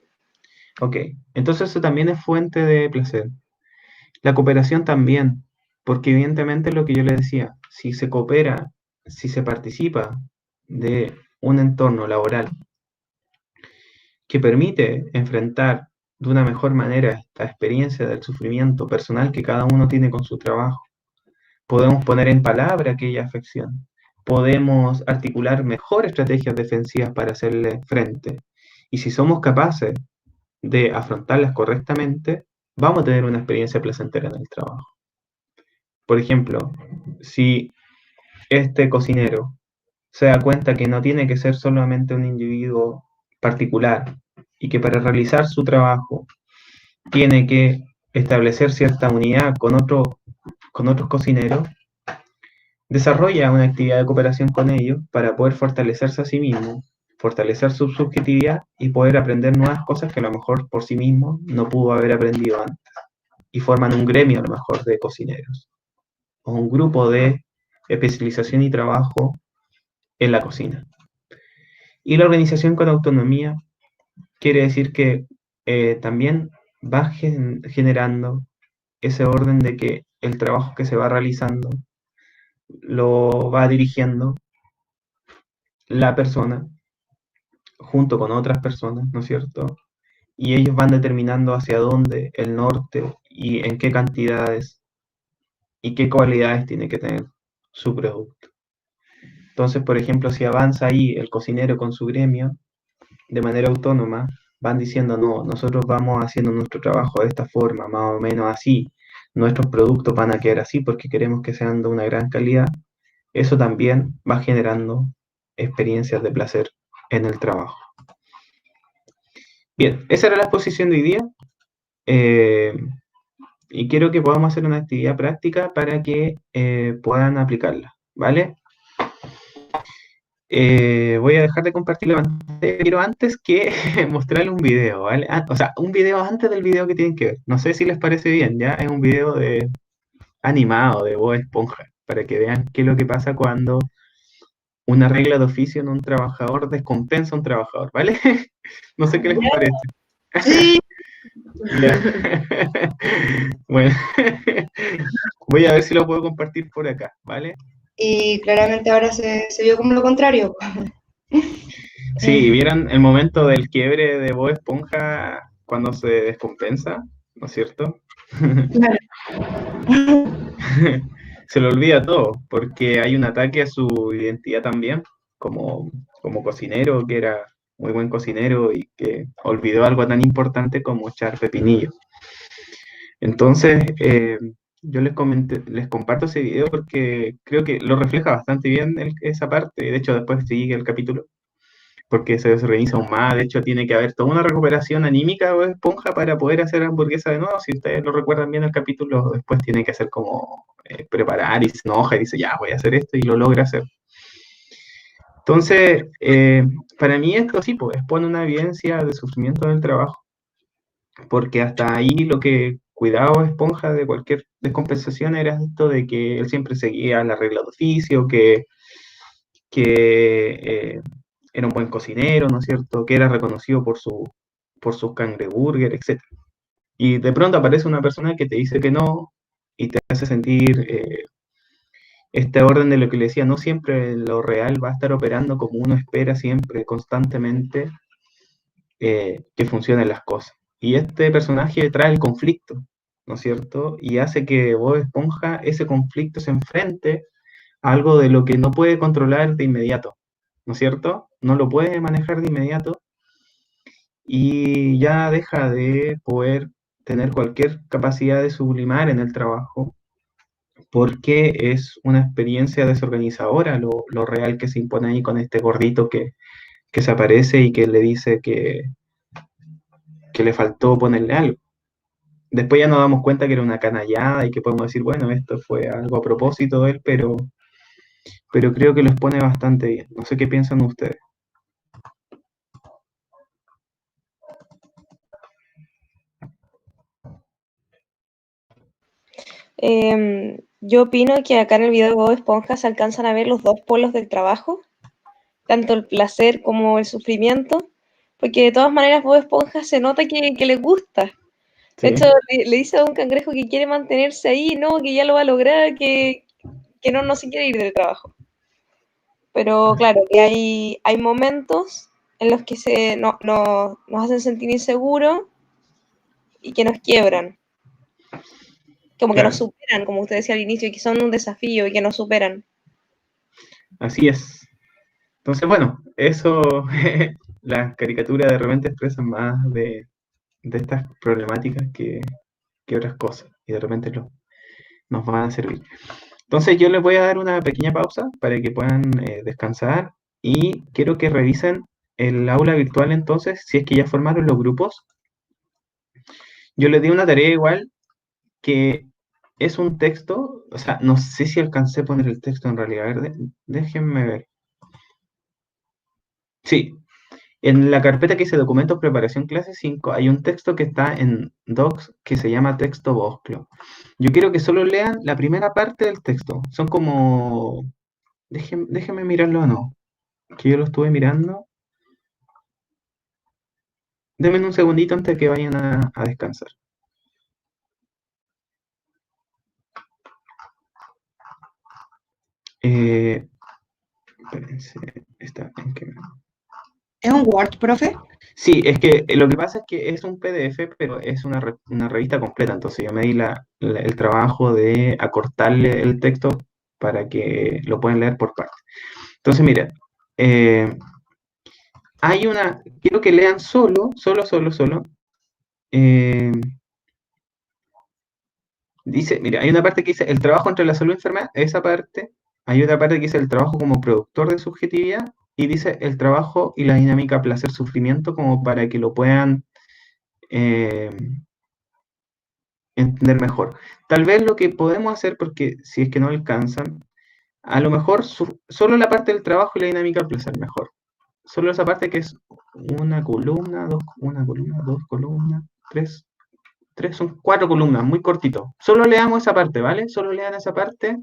Ok. Entonces eso también es fuente de placer. La cooperación también, porque evidentemente lo que yo le decía, si se coopera, si se participa de un entorno laboral que permite enfrentar de una mejor manera esta experiencia del sufrimiento personal que cada uno tiene con su trabajo, podemos poner en palabra aquella afección, podemos articular mejor estrategias defensivas para hacerle frente. Y si somos capaces de afrontarlas correctamente, vamos a tener una experiencia placentera en el trabajo. Por ejemplo, si este cocinero se da cuenta que no tiene que ser solamente un individuo particular y que para realizar su trabajo tiene que establecer cierta unidad con otros cocineros, desarrolla una actividad de cooperación con ellos para poder fortalecerse a sí mismo, fortalecer su subjetividad y poder aprender nuevas cosas que a lo mejor por sí mismo no pudo haber aprendido antes. Y forman un gremio a lo mejor de cocineros o un grupo de especialización y trabajo en la cocina. Y la organización con autonomía quiere decir que también va generando ese orden de que el trabajo que se va realizando lo va dirigiendo la persona junto con otras personas, ¿no es cierto? Y ellos van determinando hacia dónde, el norte y en qué cantidades y qué cualidades tiene que tener su producto. Entonces, por ejemplo, si avanza ahí el cocinero con su gremio, de manera autónoma, van diciendo, no, nosotros vamos haciendo nuestro trabajo de esta forma, más o menos así, nuestros productos van a quedar así porque queremos que sean de una gran calidad, eso también va generando experiencias de placer en el trabajo. Bien, esa era la exposición de hoy día. Y quiero que podamos hacer una actividad práctica para que puedan aplicarla, ¿vale? Voy a dejar de compartir la pantalla, quiero antes que mostrarle un video, ¿vale? O sea, un video antes del video que tienen que ver. No sé si les parece bien, ¿ya? Es un video animado de Bob Esponja, para que vean qué es lo que pasa cuando una regla de oficio en un trabajador descompensa a un trabajador, ¿vale? No sé qué les parece. Sí. Ya. Bueno, voy a ver si lo puedo compartir por acá, ¿vale? Y claramente ahora se vio como lo contrario. Sí, ¿vieron el momento del quiebre de Bob Esponja cuando se descompensa? ¿No es cierto? Claro. Se le olvida todo, porque hay un ataque a su identidad también, como cocinero, que era muy buen cocinero y que olvidó algo tan importante como echar pepinillo. Entonces, yo les comparto ese video porque creo que lo refleja bastante bien esa parte. De hecho, después sigue el capítulo, porque se desorganiza aún más. De hecho, tiene que haber toda una recuperación anímica o esponja para poder hacer hamburguesa de nuevo. Si ustedes lo recuerdan bien el capítulo, después tiene que hacer como preparar y se enoja y dice, ya, voy a hacer esto y lo logra hacer. Entonces, para mí esto sí, pues, expone una evidencia de sufrimiento en el trabajo, porque hasta ahí lo que cuidaba Esponja de cualquier descompensación era esto de que él siempre seguía la regla de oficio, que era un buen cocinero, ¿no es cierto? Que era reconocido por sus cangreburger, etc. Y de pronto aparece una persona que te dice que no y te hace sentir este orden de lo que le decía, no siempre lo real va a estar operando como uno espera siempre, constantemente, que funcionen las cosas. Y este personaje trae el conflicto, ¿no es cierto? Y hace que Bob Esponja ese conflicto se enfrente a algo de lo que no puede controlar de inmediato, ¿no es cierto? No lo puede manejar de inmediato y ya deja de poder tener cualquier capacidad de sublimar en el trabajo porque es una experiencia desorganizadora lo real que se impone ahí con este gordito que se aparece y que le dice que le faltó ponerle algo. Después ya nos damos cuenta que era una canallada y que podemos decir, bueno, esto fue algo a propósito de él, pero creo que lo expone bastante bien. No sé qué piensan ustedes. Yo opino que acá en el video de Bob Esponja se alcanzan a ver los dos polos del trabajo, tanto el placer como el sufrimiento, porque de todas maneras Bob Esponja se nota que le gusta. De ¿Sí? hecho, le dice a un cangrejo que quiere mantenerse ahí, no, que ya lo va a lograr, que no se quiere ir del trabajo. Pero claro, que hay momentos en los que nos hacen sentir inseguros y que nos quiebran, como que nos Claro. superan, como usted decía al inicio, que son un desafío y que nos superan. Así es. Entonces, bueno, eso, las caricaturas de repente expresan más de estas problemáticas que otras cosas, y de repente nos van a servir. Entonces, yo les voy a dar una pequeña pausa para que puedan descansar y quiero que revisen el aula virtual entonces, si es que ya formaron los grupos. Yo les di una tarea igual que es un texto, o sea, no sé si alcancé a poner el texto en realidad. A ver, déjenme ver. Sí, en la carpeta que dice documentos preparación clase 5 hay un texto que está en Docs que se llama texto Bosclo. Yo quiero que solo lean la primera parte del texto. Son como... déjenme mirarlo o no, que yo lo estuve mirando. Denme un segundito antes de que vayan a descansar. Espérense, está en qué... ¿Es un Word, profe? Sí, es que lo que pasa es que es un PDF, pero es una revista completa, entonces yo me di el trabajo de acortarle el texto para que lo puedan leer por partes. Entonces, mira, eh, quiero que lean solo, eh, dice, mira, hay una parte que dice el trabajo entre la salud y enfermedad, esa parte, hay otra parte que dice el trabajo como productor de subjetividad, y dice el trabajo y la dinámica placer-sufrimiento como para que lo puedan eh, entender mejor. Tal vez lo que podemos hacer, porque si es que no alcanzan, a lo mejor solo la parte del trabajo y la dinámica del placer mejor. Solo esa parte que es una columna, dos columnas, tres, son cuatro columnas, muy cortito. Solo leamos esa parte, ¿vale? Solo lean esa parte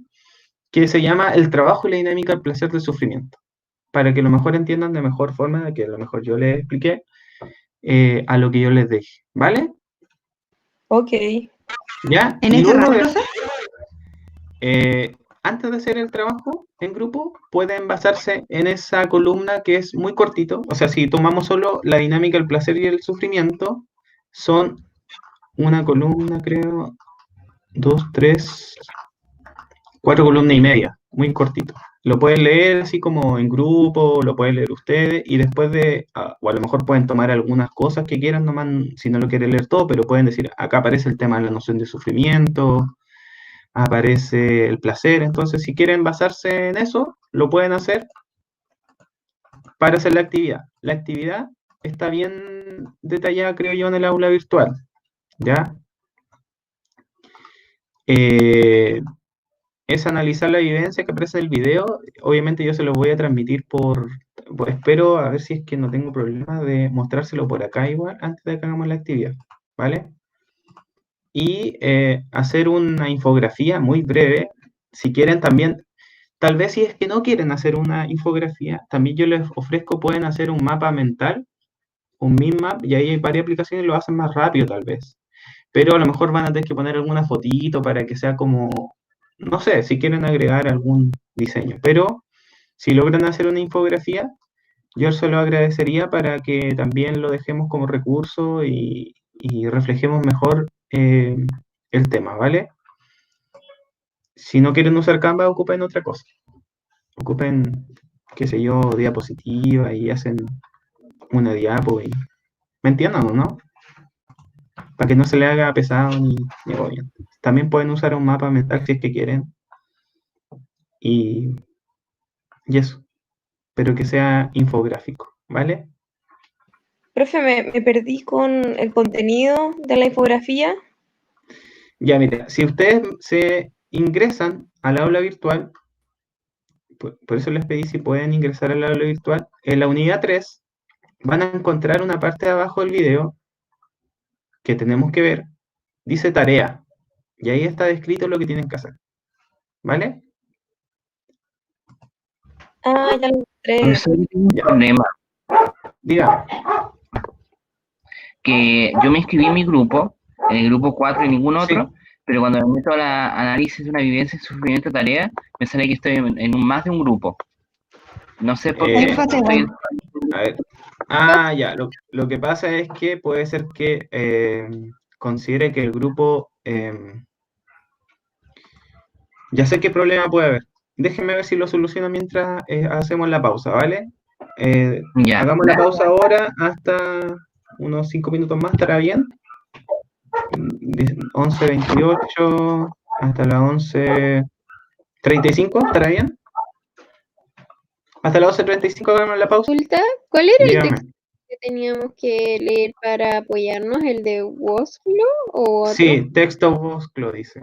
que se llama el trabajo y la dinámica del placer del sufrimiento, para que a lo mejor entiendan de mejor forma, de que a lo mejor yo les expliqué, a lo que yo les dije, ¿vale? Ok. ¿Ya? ¿En Y este luego rato, de profe? antes de hacer el trabajo en grupo, pueden basarse en esa columna que es muy cortito. O sea, si tomamos solo la dinámica, el placer y el sufrimiento, son una columna, creo, dos, tres, cuatro columnas y media, muy cortito. Lo pueden leer así como en grupo, lo pueden leer ustedes y después o a lo mejor pueden tomar algunas cosas que quieran, nomás, si no lo quieren leer todo, pero pueden decir, acá aparece el tema de la noción de sufrimiento, aparece el placer, entonces si quieren basarse en eso, lo pueden hacer para hacer la actividad. La actividad está bien detallada, creo yo, en el aula virtual, ¿ya? Eh, es analizar la evidencia que aparece en el video. Obviamente yo se los voy a transmitir espero a ver si es que no tengo problema de mostrárselo por acá igual antes de que hagamos la actividad, ¿vale? Y hacer una infografía muy breve. Si quieren también, tal vez si es que no quieren hacer una infografía, también yo les ofrezco, pueden hacer un mapa mental, un map, y ahí hay varias aplicaciones y lo hacen más rápido tal vez. Pero a lo mejor van a tener que poner alguna fotito para que sea como, no sé, si quieren agregar algún diseño. Pero si logran hacer una infografía, yo se lo agradecería para que también lo dejemos como recurso y reflejemos mejor el tema, ¿vale? Si no quieren usar Canva, ocupen otra cosa. Ocupen, qué sé yo, diapositiva y hacen una diapo y... ¿Me entienden o no? Para que no se le haga pesado ni agobiante. También pueden usar un mapa mental si es que quieren y, y eso, pero que sea infográfico, ¿vale? Profe, me perdí con el contenido de la infografía. Ya, mira, si ustedes se ingresan al aula virtual, por eso les pedí si pueden ingresar al aula virtual, en la unidad 3 van a encontrar una parte de abajo del video que tenemos que ver, dice tarea, y ahí está descrito lo que tienen que hacer, ¿vale? Ah, ya lo encontré. Profesor, yo tengo un Ya, problema, dígame. que yo me inscribí en mi grupo, en el grupo 4 y ningún Sí, otro, pero cuando me meto a la análisis de una vivencia, sufrimiento, tarea, me sale que estoy en más de un grupo. No sé por En qué eh, fase estoy... 2. a ver. Ah, ya, lo que pasa es que puede ser que considere que el grupo, ya sé qué problema puede haber. déjenme ver si lo soluciono mientras hacemos la pausa, ¿vale? Ya. Hagamos la pausa ahora hasta unos 5 minutos más, ¿estará bien? 11:28 hasta las 11:35, ¿estará bien? Hasta las 11:35 hagamos la pausa. Consulta, ¿cuál era el Dígame. texto que teníamos que leer para apoyarnos? ¿El de Woslo o otro? Sí, texto Bosclo dice.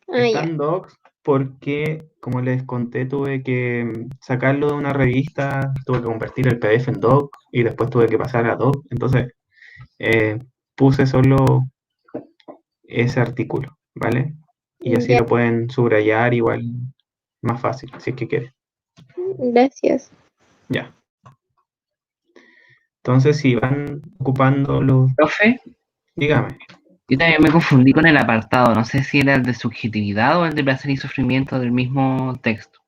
Ah, Está ya. en Docs porque, como les conté, tuve que sacarlo de una revista, tuve que convertir el PDF en Doc y después tuve que pasar a Doc. Entonces, puse solo ese artículo, ¿vale? Y así Ya, lo pueden subrayar igual más fácil, si es que quieren. gracias. Ya. Entonces, si van ocupando los... Profe, Dígame. yo también me confundí con el apartado. No sé si era el de subjetividad o el de placer y sufrimiento del mismo texto.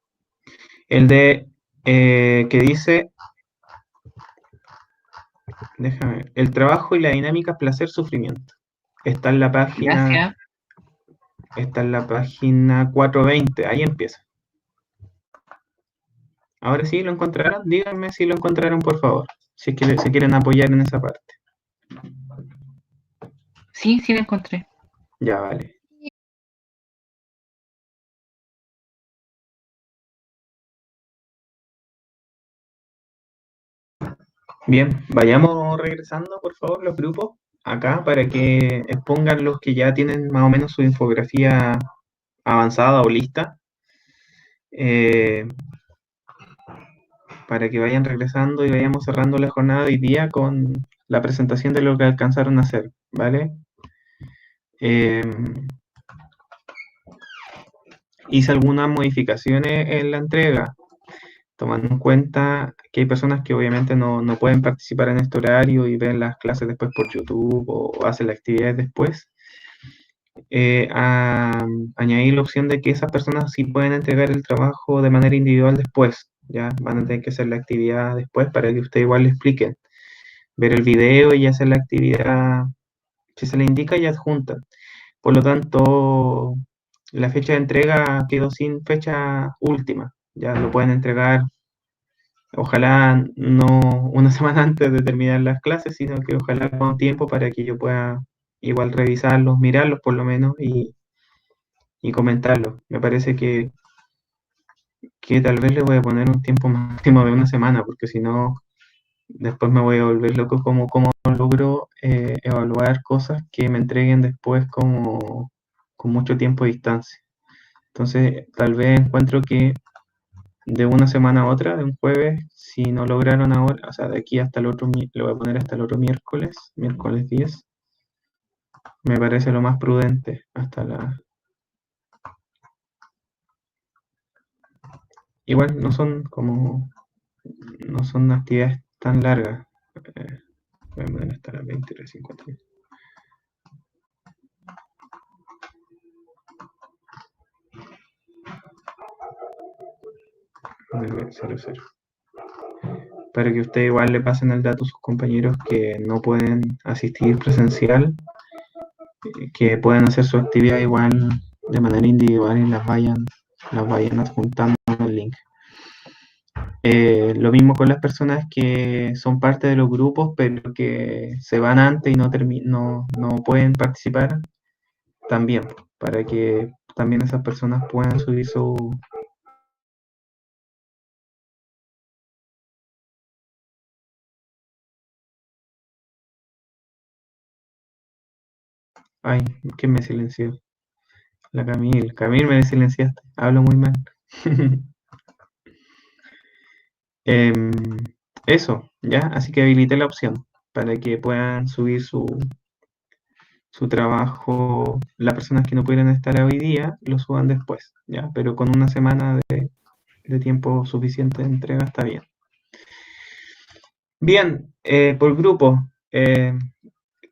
El de que dice, déjame ver, el trabajo y la dinámica placer-sufrimiento. Está en la página, Gracias. está en la página 420, ahí empieza. Ahora sí, ¿lo encontraron? Díganme si lo encontraron, por favor. Si es que se quieren apoyar en esa parte. Sí, sí la encontré. Ya, vale. Bien, vayamos regresando, por favor, los grupos acá para que expongan los que ya tienen más o menos su infografía avanzada o lista, eh, para que vayan regresando y vayamos cerrando la jornada de hoy día con la presentación de lo que alcanzaron a hacer, ¿vale? Eh, hice algunas modificaciones en la entrega, tomando en cuenta que hay personas que obviamente no pueden participar en este horario y ven las clases después por YouTube o hacen las actividades después. Añadir la opción de que esas personas sí pueden entregar el trabajo de manera individual después, ya van a tener que hacer la actividad después para que usted igual le expliquen, ver el video y hacer la actividad, si se le indica y adjuntan. Por lo tanto, la fecha de entrega quedó sin fecha última, ya lo pueden entregar, ojalá no una semana antes de terminar las clases, sino que ojalá con tiempo para que yo pueda igual revisarlos, mirarlos por lo menos y comentarlo. Me parece que tal vez le voy a poner un tiempo máximo de una semana, porque si no, después me voy a volver loco como logro evaluar cosas que me entreguen después como con mucho tiempo de distancia. Entonces, tal vez encuentro que de una semana a otra, de un jueves, si no lograron ahora, o sea, de aquí hasta el otro, lo voy a poner hasta el otro miércoles 10, me parece lo más prudente, hasta la... Igual no son actividades tan largas. Eh, Voy a poner hasta las 23:50. Para que usted igual le pasen el dato a sus compañeros que no pueden asistir presencial, que puedan hacer su actividad igual de manera individual y las vayan adjuntando en el link. Lo mismo con las personas que son parte de los grupos, pero que se van antes y no pueden participar, también, para que también esas personas puedan subir su... Ay, ¿quién me silenció? La Camil. Camil, me silenciaste. Hablo muy mal. Em, Eso, ¿ya? Así que habilité la opción para que puedan subir su trabajo. Las personas que no pudieran estar hoy día lo suban después, ¿ya? Pero con una semana de tiempo suficiente de entrega está bien. Bien, por grupo,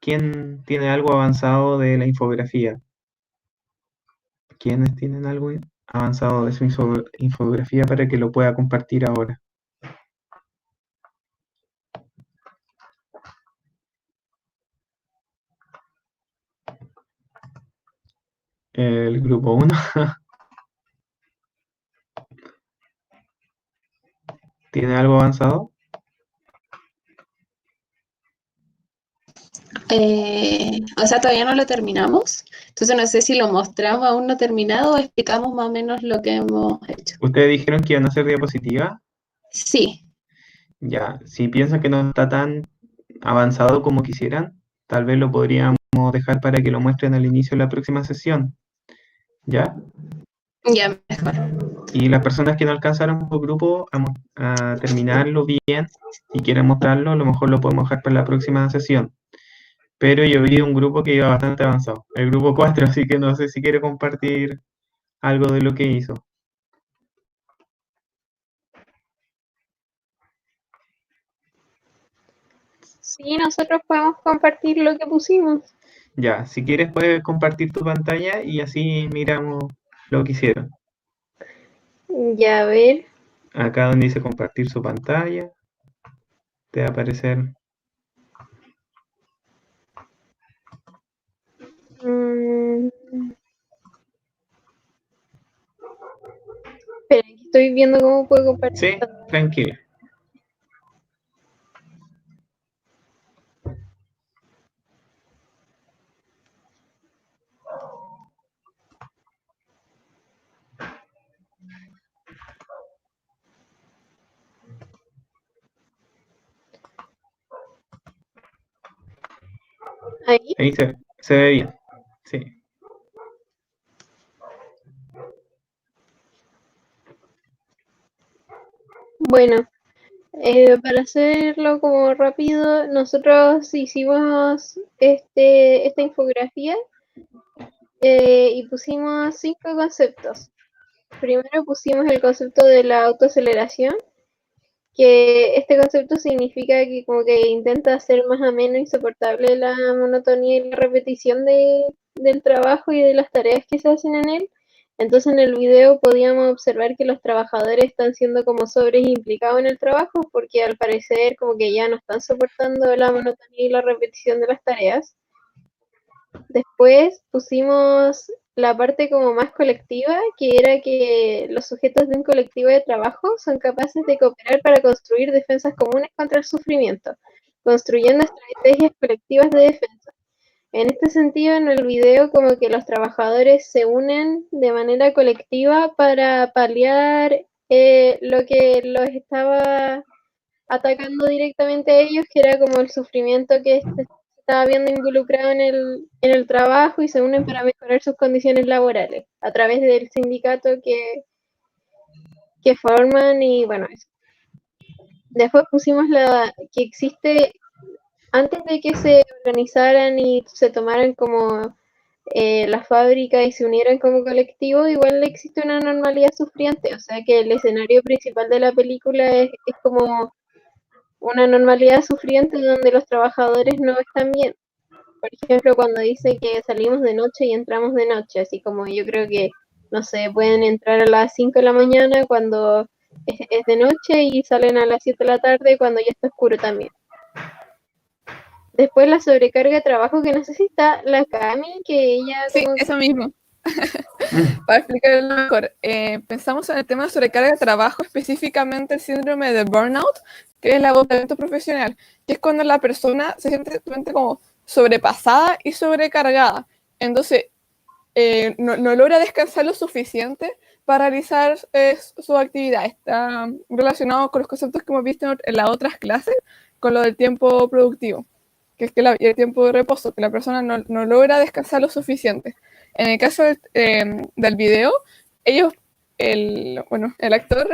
¿quién tiene algo avanzado de la infografía? ¿Quiénes tienen algo avanzado de su infografía para que lo pueda compartir ahora? El grupo 1. ¿Tiene algo avanzado? O sea, todavía no lo terminamos. Entonces no sé si lo mostramos aún no terminado o explicamos más o menos lo que hemos hecho. Ustedes dijeron que iban a hacer diapositivas. Sí, Ya, si piensan que no está tan avanzado como quisieran, tal vez lo podríamos dejar para que lo muestren al inicio de la próxima sesión. ¿Ya? ya mejor. Y las personas que no alcanzaron por grupo a terminarlo bien y quieren mostrarlo, a lo mejor lo podemos dejar para la próxima sesión. Pero yo vi un grupo que iba bastante avanzado, el grupo 4, así que no sé si quiere compartir algo de lo que hizo. Sí, nosotros podemos compartir lo que pusimos. Ya, si quieres puedes compartir tu pantalla y así miramos lo que hicieron. Ya, a ver. Acá donde dice compartir su pantalla, te va a aparecer. mm, Espera, que estoy viendo cómo puedo compartir. Sí, tranquila. Ahí. Ahí se ve bien. Sí. Bueno, para hacerlo como rápido, nosotros hicimos esta infografía y pusimos 5 conceptos. Primero pusimos el concepto de la autoaceleración, que este concepto significa que como que intenta hacer más ameno y soportable la monotonía y la repetición del trabajo y de las tareas que se hacen en él. Entonces en el video podíamos observar que los trabajadores están siendo como sobres implicados en el trabajo porque al parecer como que ya no están soportando la monotonía y la repetición de las tareas. Después pusimos la parte como más colectiva, que era que los sujetos de un colectivo de trabajo son capaces de cooperar para construir defensas comunes contra el sufrimiento, construyendo estrategias colectivas de defensa. En este sentido, en el video como que los trabajadores se unen de manera colectiva para paliar lo que los estaba atacando directamente a ellos, que era como el sufrimiento que se estaba viendo involucrado en el trabajo y se unen para mejorar sus condiciones laborales a través del sindicato que forman y bueno, eso. Después pusimos que existe, antes de que se organizaran y se tomaran como la fábrica y se unieran como colectivo, igual existe una normalidad sufriente, o sea que el escenario principal de la película es como una normalidad sufriente donde los trabajadores no están bien. Por ejemplo, cuando dice que salimos de noche y entramos de noche, así como yo creo que, no sé, pueden entrar a las 5 de la mañana cuando es de noche y salen a las 7 de la tarde cuando ya está oscuro también. Después la sobrecarga de trabajo que necesita la Cami, que ella Sí, como eso mismo. Para explicarlo mejor, pensamos en el tema de sobrecarga de trabajo, específicamente el síndrome de burnout, que es el agotamiento profesional, que es cuando la persona se siente simplemente como sobrepasada y sobrecargada. Entonces, no logra descansar lo suficiente para realizar su actividad. Está relacionado con los conceptos que hemos visto en las otras clases, con lo del tiempo productivo, que es que el tiempo de reposo, que la persona no logra descansar lo suficiente. En el caso del video, ellos, el actor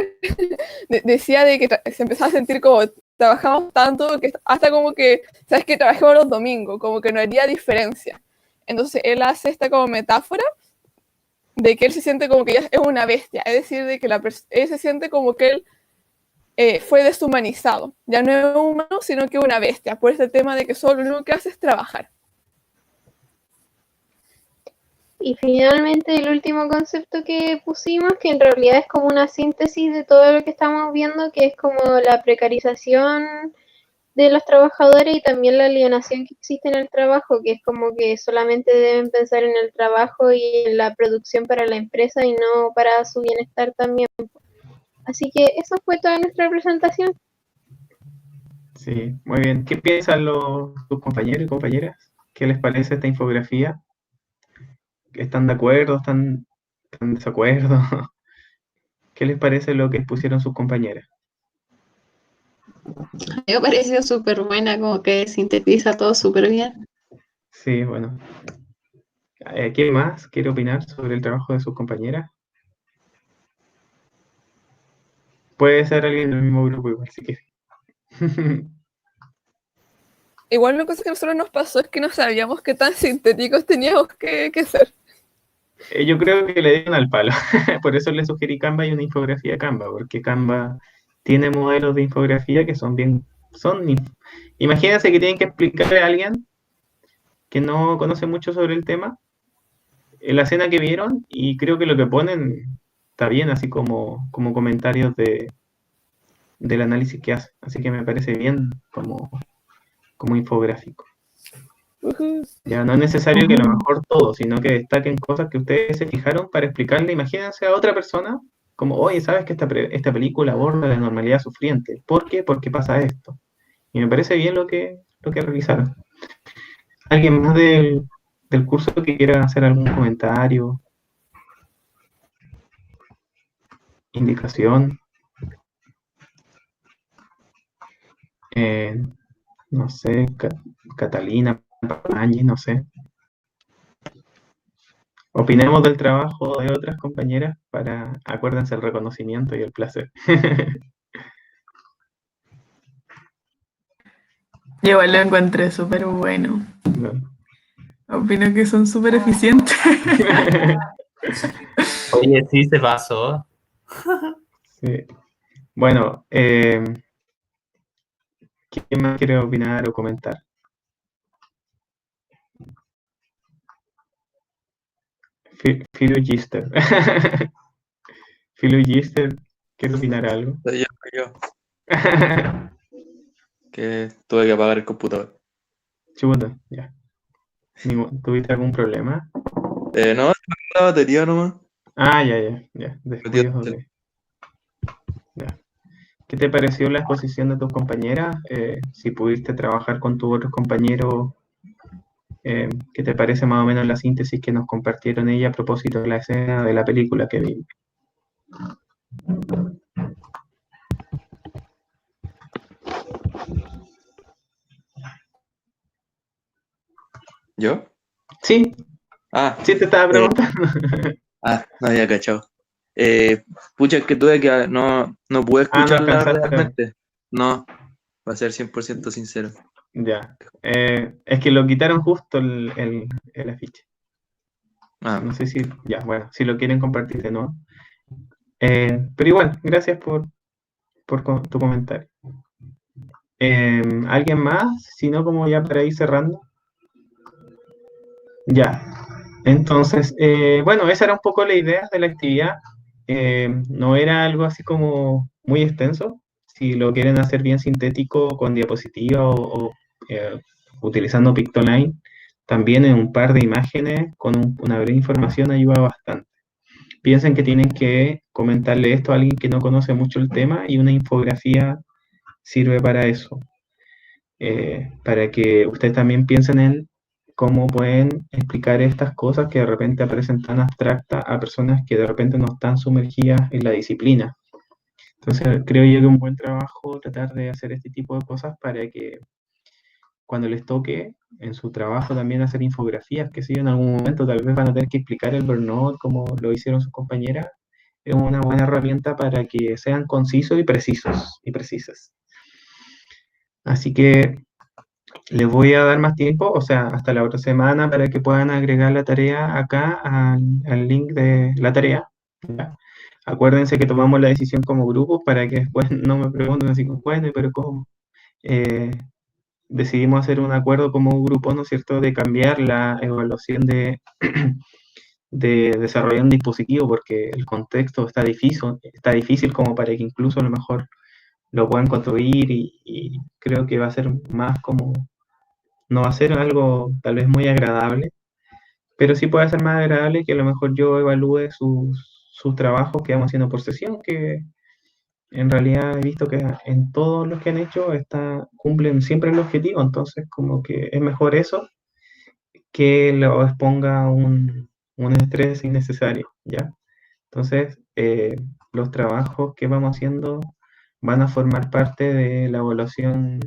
decía de que se empezaba a sentir como trabajamos tanto que hasta como que, ¿sabes que trabajamos los domingos? Como que no haría diferencia. Entonces él hace esta como metáfora de que él se siente como que ya es una bestia, es decir, de que él se siente como que él fue deshumanizado, ya no es humano, sino que una bestia, por este tema de que solo lo único que hace es trabajar. Y finalmente el último concepto que pusimos, que en realidad es como una síntesis de todo lo que estamos viendo, que es como la precarización de los trabajadores y también la alienación que existe en el trabajo, que es como que solamente deben pensar en el trabajo y en la producción para la empresa y no para su bienestar también. Así que eso fue toda nuestra presentación. Sí, muy bien. ¿Qué piensan tus compañeros y compañeras? ¿Qué les parece esta infografía? ¿Están de acuerdo? ¿Están en desacuerdo? ¿Qué les parece lo que expusieron sus compañeras? Me pareció súper buena, como que sintetiza todo súper bien. Sí, bueno. ¿Quién más quiere opinar sobre el trabajo de sus compañeras? Puede ser alguien del mismo grupo igual, si quiere. Igual una cosa que a nosotros nos pasó es que no sabíamos qué tan sintéticos teníamos que ser. Yo creo que le dieron al palo. Por eso le sugerí Canva y una infografía Canva, porque Canva tiene modelos de infografía que son bien... Imagínense que tienen que explicarle a alguien que no conoce mucho sobre el tema la escena que vieron, y creo que lo que ponen está bien, así como comentarios del análisis que hace. Así que me parece bien como infográfico. Ya no es necesario que a lo mejor todo, sino que destaquen cosas que ustedes se fijaron para explicarle. Imagínense a otra persona como, oye, ¿sabes que esta película aborda la normalidad sufriente? ¿Por qué? Porque pasa esto. Y me parece bien lo que realizaron. ¿Alguien más del curso que quiera hacer algún comentario, indicación? No sé, Catalina, Angie, no sé. Opinemos del trabajo de otras compañeras para, acuérdense, el reconocimiento y el placer. Yo igual lo encontré súper bueno. No. Opino que son súper eficientes. Oye, sí se pasó. Sí. Bueno, ¿quién más quiere opinar o comentar? Philo Gister. Philo Gister, ¿quiere opinar algo? Soy yo, que tuve que apagar el computador. Chuta, ya. ¿Tuviste algún problema? No, la batería nomás. Ah, ya. Descuido de... Ya. ¿Qué te pareció la exposición de tus compañeras? Si pudiste trabajar con tus otros compañeros, ¿qué te parece más o menos la síntesis que nos compartieron ella a propósito de la escena de la película que vimos? ¿Yo? Sí, sí te estaba preguntando. No había cachado. Pucha, es que tuve que no pude escucharla alcanzaste. realmente. No, para ser 100% sincero. Ya. Es que lo quitaron justo el afiche. No sé si, ya, bueno, si lo quieren compartir de nuevo. Pero igual, gracias por tu comentario. ¿Alguien más? Si no, como ya para ir cerrando. Ya. Entonces, bueno, esa era un poco la idea de la actividad. No era algo así como muy extenso. Si lo quieren hacer bien sintético con diapositiva o utilizando Pictoline, también en un par de imágenes con una breve información ayuda bastante. Piensen que tienen que comentarle esto a alguien que no conoce mucho el tema, y una infografía sirve para eso. Para que ustedes también piensen en cómo pueden explicar estas cosas que de repente aparecen tan abstractas a personas que de repente no están sumergidas en la disciplina. Entonces, creo yo que un buen trabajo tratar de hacer este tipo de cosas para que cuando les toque en su trabajo también hacer infografías, que si en algún momento tal vez van a tener que explicar el burnout como lo hicieron sus compañeras, es una buena herramienta para que sean concisos y precisos y precisas. Así que les voy a dar más tiempo, o sea, hasta la otra semana, para que puedan agregar la tarea acá al link de la tarea. ¿Ya? Acuérdense que tomamos la decisión como grupo para que después no me pregunten así, bueno, pero ¿cómo? Decidimos hacer un acuerdo como grupo, ¿no es cierto?, de cambiar la evaluación de desarrollar un dispositivo, porque el contexto está difícil como para que incluso a lo mejor lo puedan construir, y creo que va a ser más como, no va a ser algo tal vez muy agradable, pero sí puede ser más agradable que a lo mejor yo evalúe sus trabajos que vamos haciendo por sesión, que en realidad he visto que en todos los que han hecho cumplen siempre el objetivo, entonces como que es mejor eso que lo exponga a un estrés innecesario, ¿ya? Entonces, los trabajos que vamos haciendo van a formar parte de la evaluación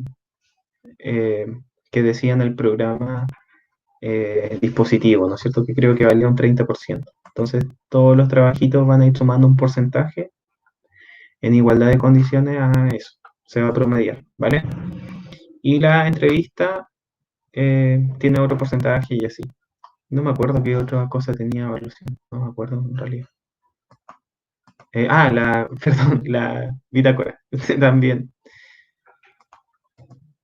eh, que decía en el programa dispositivo, ¿no es cierto? Que creo que valía un 30%. Entonces, todos los trabajitos van a ir sumando un porcentaje en igualdad de condiciones a eso. Se va a promediar, ¿vale? Y la entrevista tiene otro porcentaje y así. No me acuerdo qué otra cosa tenía evaluación. No me acuerdo en realidad. Perdón, la bitácora también.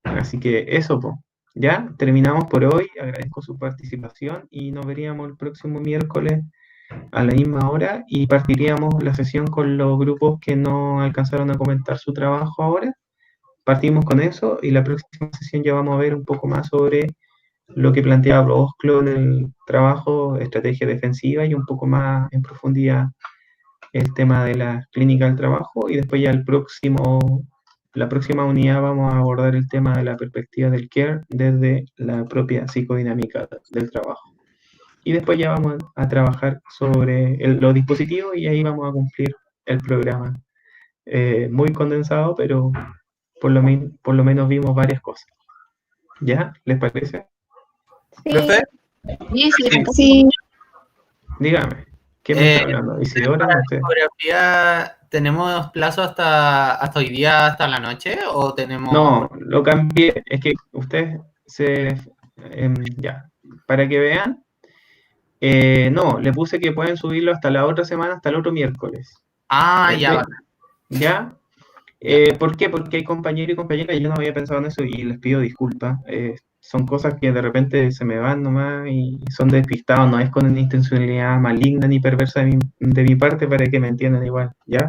Así que eso, po. Ya terminamos por hoy. Agradezco su participación y nos veríamos el próximo miércoles a la misma hora y partiríamos la sesión con los grupos que no alcanzaron a comentar su trabajo ahora. Partimos con eso y la próxima sesión ya vamos a ver un poco más sobre lo que planteaba Osclo en el trabajo, estrategia defensiva y un poco más en profundidad el tema de la clínica del trabajo y después ya la próxima unidad vamos a abordar el tema de la perspectiva del care desde la propia psicodinámica del trabajo. Y después ya vamos a trabajar sobre los dispositivos y ahí vamos a cumplir el programa. Muy condensado, pero por lo menos vimos varias cosas. ¿Ya? ¿Les parece? ¿Profe? Sí. Dígame, ¿qué me está hablando? ¿Isidora? ¿Para No sé. tipografía tenemos plazo hasta hoy día, hasta la noche? ¿O tenemos...? No, lo cambié. Es que ustedes ya, para que vean, no, le puse que pueden subirlo hasta la otra semana, hasta el otro miércoles. Ah, ya. ¿Ok? ¿Ya? ¿Por qué? Porque hay compañeros y compañeras, yo no había pensado en eso y les pido disculpas. Son cosas que de repente se me van nomás y son despistados, no es con una intencionalidad maligna ni perversa de mi parte para que me entiendan igual, ¿ya?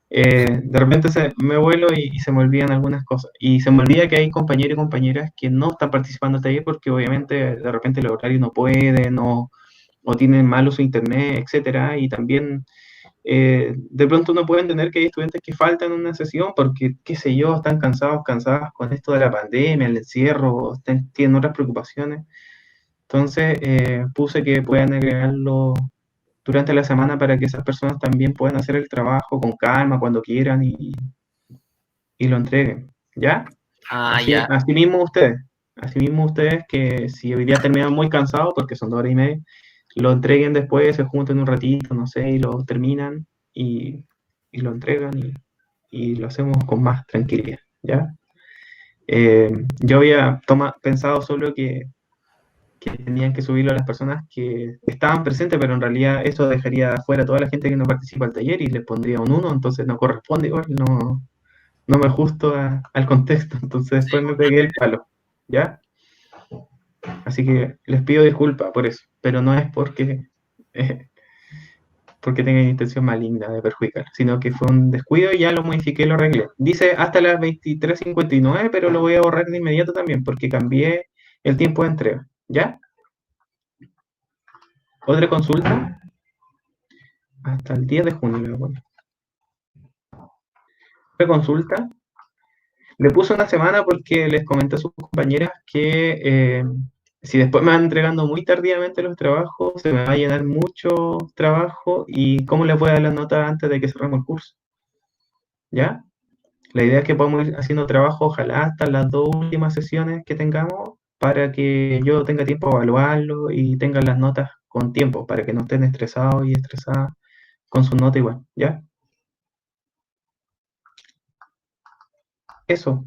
De repente me vuelo y se me olvidan algunas cosas. Y se me olvida que hay compañeros y compañeras que no están participando en taller porque obviamente de repente el horario no pueden o tienen malo su internet, etcétera. Y también de pronto uno puede entender que hay estudiantes que faltan en una sesión porque, qué sé yo, están cansadas con esto de la pandemia, el encierro, tienen otras preocupaciones. Entonces puse que puedan agregarlo durante la semana para que esas personas también puedan hacer el trabajo con calma cuando quieran y lo entreguen, ¿ya? Ya. Así mismo ustedes que si hoy día terminan muy cansados porque son 2 horas y media, lo entreguen después, se junten un ratito, no sé, y lo terminan y lo entregan y lo hacemos con más tranquilidad, ¿ya? Yo había pensado solo que tenían que subirlo a las personas que estaban presentes, pero en realidad eso dejaría afuera a toda la gente que no participa del taller y les pondría un 1, entonces no corresponde igual, no me ajusto al contexto, entonces después me pegué el palo, ¿ya? Así que les pido disculpas por eso, pero no es porque tengan intención maligna de perjudicar, sino que fue un descuido y ya lo modifiqué y lo arreglé. Dice hasta las 23:59, pero lo voy a borrar de inmediato también porque cambié el tiempo de entrega, ¿ya? ¿Otra consulta? Hasta el 10 de junio le voy a poner. ¿Otra consulta? Le puse una semana porque les comenté a sus compañeras que si después me van entregando muy tardíamente los trabajos, se me va a llenar mucho trabajo y cómo les voy a dar las notas antes de que cerremos el curso. ¿Ya? La idea es que podamos ir haciendo trabajo, ojalá hasta las 2 últimas sesiones que tengamos, para que yo tenga tiempo a evaluarlo y tengan las notas con tiempo, para que no estén estresados y estresadas con su nota igual, ¿ya? Eso.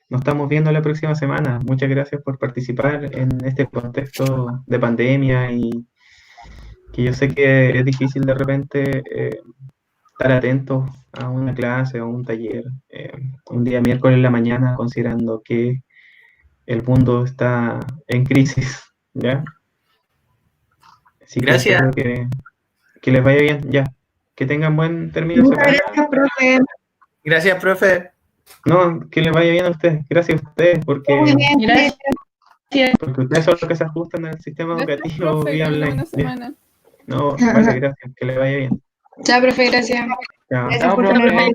Nos estamos viendo la próxima semana. Muchas gracias por participar en este contexto de pandemia y que yo sé que es difícil de repente estar atentos a una clase o un taller un día miércoles en la mañana, considerando que el mundo está en crisis, ¿ya? Así que Gracias. espero que les vaya bien, ya. Que tengan buen término de Muchas semana. gracias, profe. Gracias, profe. No, que les vaya bien a ustedes. Gracias a ustedes porque Muy bien, Gracias. ustedes son los que se ajustan al sistema Gracias, educativo profe, vía que tenga online. buena Ya. semana. No, vale, gracias. Que les vaya bien. Chao, profe, gracias. Chao. Gracias Chao, por profe. tenerme.